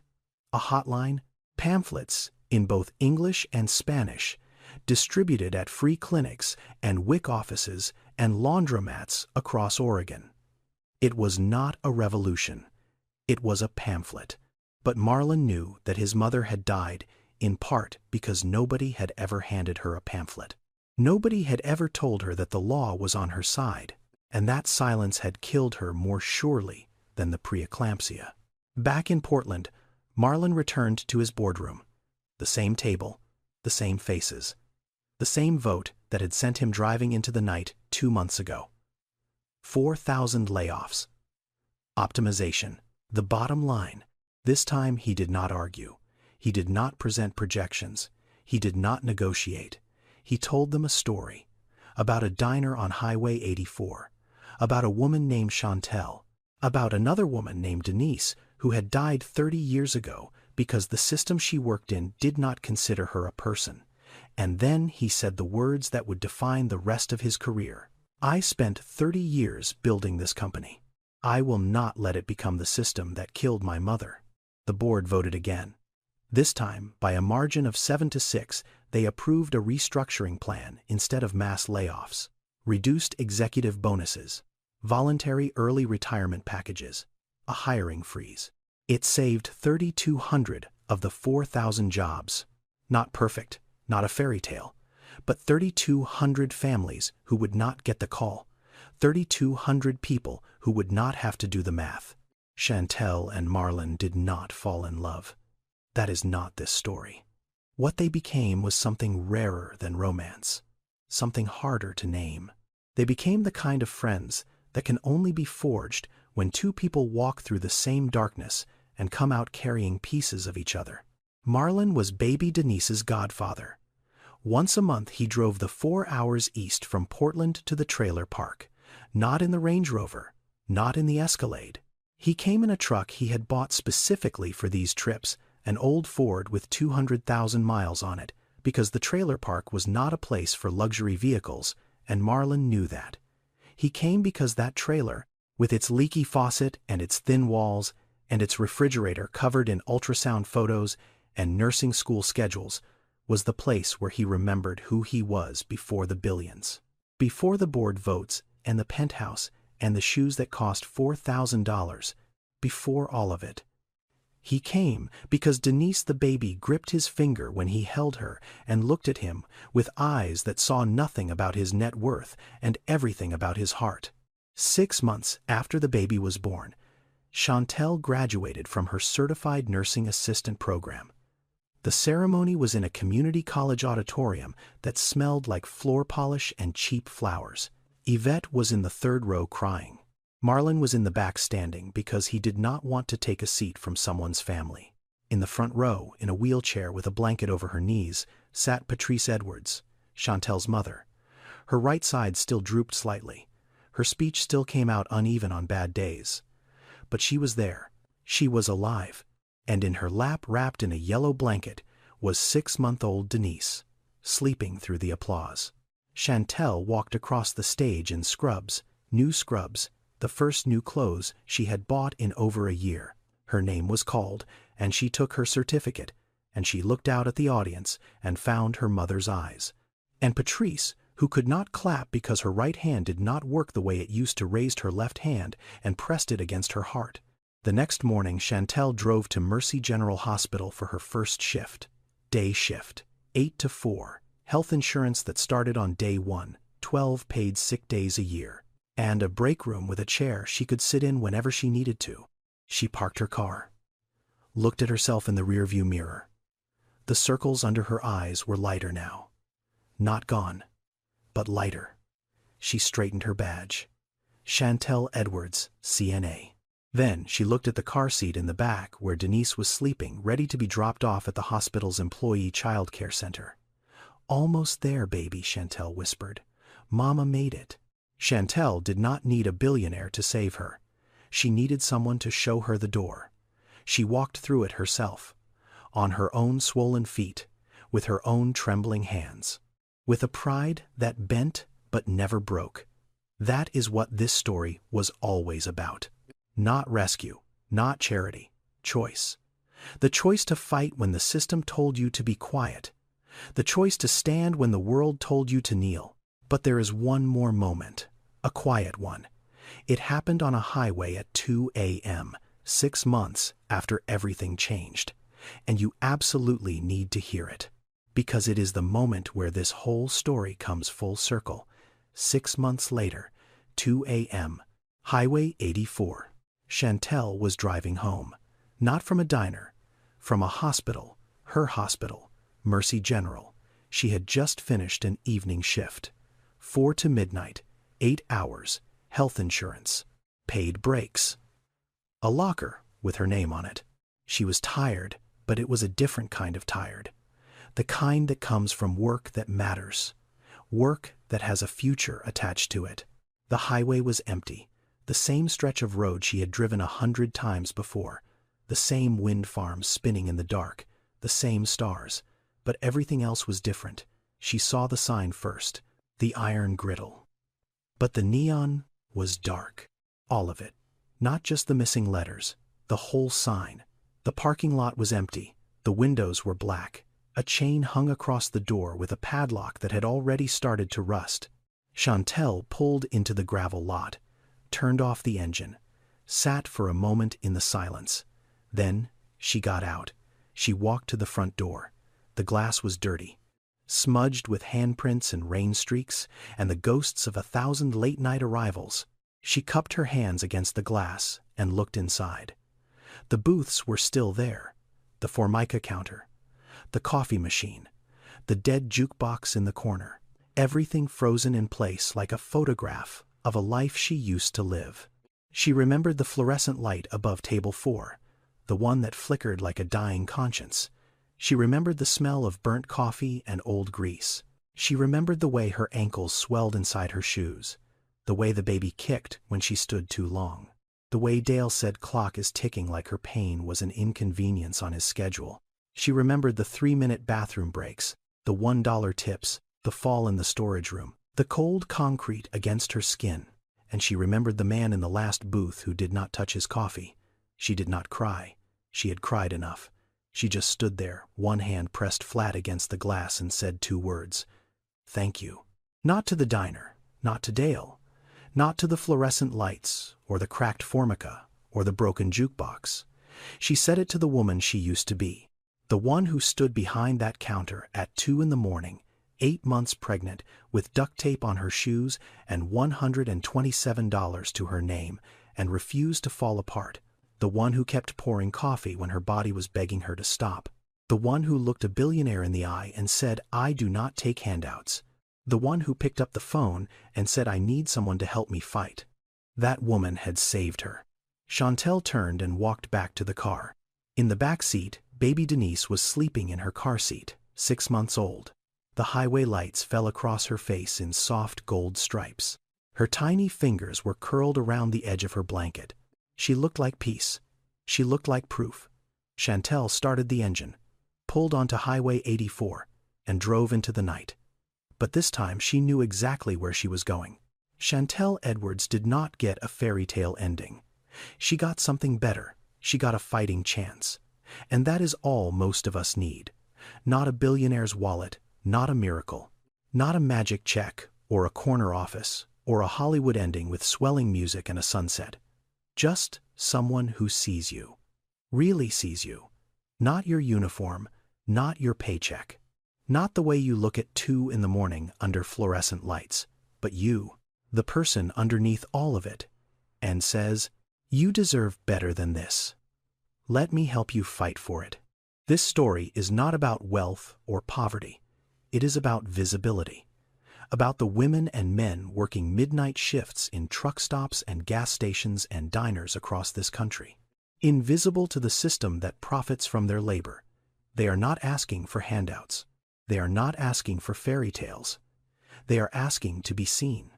a hotline, pamphlets in both English and Spanish, distributed at free clinics and WIC offices and laundromats across Oregon. It was not a revolution. It was a pamphlet. But Marlon knew that his mother had died in part because nobody had ever handed her a pamphlet. Nobody had ever told her that the law was on her side, and that silence had killed her more surely than the preeclampsia. Back in Portland, Marlon returned to his boardroom. The same table, the same faces, the same vote that had sent him driving into the night 2 months ago. 4,000 layoffs. Optimization. The bottom line. This time he did not argue. He did not present projections. He did not negotiate. He told them a story about a diner on Highway 84, about a woman named Chantel, about another woman named Denise who had died 30 years ago because the system she worked in did not consider her a person. And then he said the words that would define the rest of his career. I spent 30 years building this company. I will not let it become the system that killed my mother. The board voted again. This time, by a margin of 7-6, they approved a restructuring plan instead of mass layoffs, reduced executive bonuses, voluntary early retirement packages, a hiring freeze. It saved 3,200 of the 4,000 jobs. Not perfect, not a fairy tale, but 3,200 families who would not get the call, 3,200 people who would not have to do the math. Chantel and Marlon did not fall in love. That is not this story. What they became was something rarer than romance, something harder to name. They became the kind of friends that can only be forged when two people walk through the same darkness and come out carrying pieces of each other. Marlon was baby Denise's godfather. Once a month he drove the 4 hours east from Portland to the trailer park, not in the Range Rover, not in the Escalade. He came in a truck he had bought specifically for these trips, an old Ford with 200,000 miles on it, because the trailer park was not a place for luxury vehicles, and Marlon knew that. He came because that trailer, with its leaky faucet and its thin walls, and its refrigerator covered in ultrasound photos and nursing school schedules, was the place where he remembered who he was before the billions. Before the board votes and the penthouse and the shoes that cost $4,000, before all of it. He came because Denise the baby gripped his finger when he held her and looked at him with eyes that saw nothing about his net worth and everything about his heart. 6 months after the baby was born, Chantel graduated from her certified nursing assistant program. The ceremony was in a community college auditorium that smelled like floor polish and cheap flowers. Yvette was in the third row crying. Marlon was in the back standing because he did not want to take a seat from someone's family. In the front row, in a wheelchair with a blanket over her knees, sat Patrice Edwards, Chantel's mother. Her right side still drooped slightly. Her speech still came out uneven on bad days. But she was there. She was alive. And in her lap, wrapped in a yellow blanket, was 6-month-old Denise, sleeping through the applause. Chantel walked across the stage in scrubs, new scrubs, the first new clothes she had bought in over a year. Her name was called, and she took her certificate, and she looked out at the audience and found her mother's eyes. And Patrice, who could not clap because her right hand did not work the way it used to, raised her left hand and pressed it against her heart. The next morning, Chantel drove to Mercy General Hospital for her first shift. Day shift, 8 to 4, health insurance that started on day 1, 12 paid sick days a year, and a break room with a chair she could sit in whenever she needed to. She parked her car, looked at herself in the rearview mirror. The circles under her eyes were lighter now. Not gone, but lighter. She straightened her badge. Chantel Edwards, CNA. Then she looked at the car seat in the back where Denise was sleeping, ready to be dropped off at the hospital's employee child care center. "Almost there, baby," Chantel whispered. "Mama made it." Chantel did not need a billionaire to save her. She needed someone to show her the door. She walked through it herself, on her own swollen feet, with her own trembling hands, with a pride that bent but never broke. That is what this story was always about. Not rescue, not charity, choice. The choice to fight when the system told you to be quiet. The choice to stand when the world told you to kneel. But there is one more moment, a quiet one. It happened on a highway at 2 a.m., 6 months after everything changed. And you absolutely need to hear it, because it is the moment where this whole story comes full circle. 6 months later, 2 a.m., Highway 84. Chantel was driving home, not from a diner, from a hospital, her hospital, Mercy General. She had just finished an evening shift. 4 to midnight, 8 hours, health insurance, paid breaks. A locker with her name on it. She was tired, but it was a different kind of tired. The kind that comes from work that matters. Work that has a future attached to it. The highway was empty. The same stretch of road she had driven 100 times before. The same wind farms spinning in the dark. The same stars. But everything else was different. She saw the sign first. The iron griddle. But the neon was dark. All of it. Not just the missing letters. The whole sign. The parking lot was empty. The windows were black. A chain hung across the door with a padlock that had already started to rust. Chantel pulled into the gravel lot, turned off the engine, sat for a moment in the silence. Then she got out. She walked to the front door. The glass was dirty, smudged with handprints and rain streaks and the ghosts of 1,000 late-night arrivals. She cupped her hands against the glass and looked inside. The booths were still there. The Formica counter, the coffee machine, the dead jukebox in the corner. Everything frozen in place like a photograph of a life she used to live. She remembered the fluorescent light above table 4, the one that flickered like a dying conscience. She remembered the smell of burnt coffee and old grease. She remembered the way her ankles swelled inside her shoes, the way the baby kicked when she stood too long, the way Dale said clock is ticking like her pain was an inconvenience on his schedule. She remembered the 3-minute bathroom breaks, The $1 tips, the fall in the storage room, the cold concrete against her skin, and she remembered the man in the last booth who did not touch his coffee. She did not cry. She had cried enough. She just stood there, one hand pressed flat against the glass, and said 2 words. Thank you. Not to the diner, not to Dale, not to the fluorescent lights, or the cracked formica, or the broken jukebox. She said it to the woman she used to be, the one who stood behind that counter at 2 in the morning, 8 months pregnant, with duct tape on her shoes and $127 to her name, and refused to fall apart. The one who kept pouring coffee when her body was begging her to stop. The one who looked a billionaire in the eye and said, "I do not take handouts." The one who picked up the phone and said, "I need someone to help me fight." That woman had saved her. Chantel turned and walked back to the car. In the back seat, baby Denise was sleeping in her car seat, 6 months old. The highway lights fell across her face in soft gold stripes. Her tiny fingers were curled around the edge of her blanket. She looked like peace. She looked like proof. Chantel started the engine, pulled onto Highway 84, and drove into the night. But this time she knew exactly where she was going. Chantel Edwards did not get a fairy tale ending. She got something better. She got a fighting chance. And that is all most of us need. Not a billionaire's wallet, not a miracle, not a magic check, or a corner office, or a Hollywood ending with swelling music and a sunset. Just someone who sees you. Really sees you. Not your uniform, not your paycheck. Not the way you look at 2 in the morning under fluorescent lights, but you, the person underneath all of it, and says, "You deserve better than this. Let me help you fight for it." This story is not about wealth or poverty. It is about visibility. About the women and men working midnight shifts in truck stops and gas stations and diners across this country. Invisible to the system that profits from their labor. They are not asking for handouts. They are not asking for fairy tales. They are asking to be seen.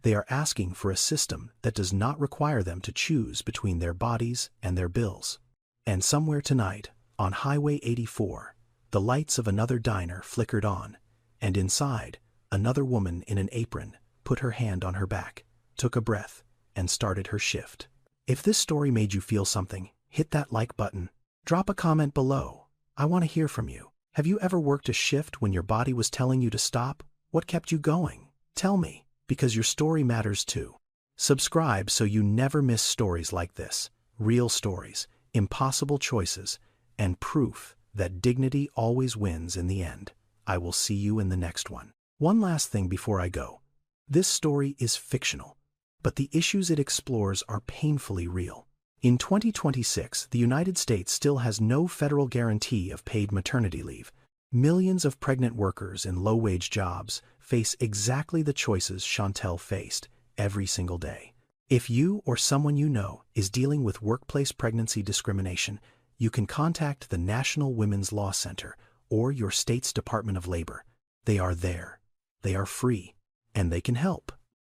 They are asking for a system that does not require them to choose between their bodies and their bills. And somewhere tonight, on Highway 84, the lights of another diner flickered on, and inside, another woman in an apron put her hand on her back, took a breath, and started her shift. If this story made you feel something, hit that like button. Drop a comment below. I want to hear from you. Have you ever worked a shift when your body was telling you to stop? What kept you going? Tell me, because your story matters too. Subscribe so you never miss stories like this. Real stories, impossible choices, and proof that dignity always wins in the end. I will see you in the next one. One last thing before I go. This story is fictional, but the issues it explores are painfully real. In 2026, the United States still has no federal guarantee of paid maternity leave. Millions of pregnant workers in low-wage jobs face exactly the choices Chantel faced every single day. If you or someone you know is dealing with workplace pregnancy discrimination, you can contact the National Women's Law Center or your state's Department of Labor. They are there. They are free, and they can help.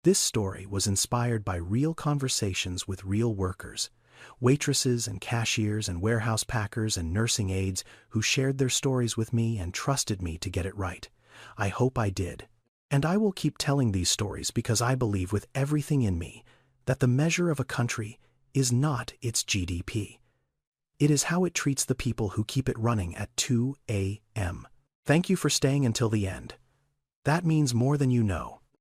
This story was inspired by real conversations with real workers. Waitresses and cashiers and warehouse packers and nursing aides who shared their stories with me and trusted me to get it right. I hope I did. And I will keep telling these stories because I believe with everything in me that the measure of a country is not its GDP. It is how it treats the people who keep it running at 2 a.m. Thank you for staying until the end. That means more than you know.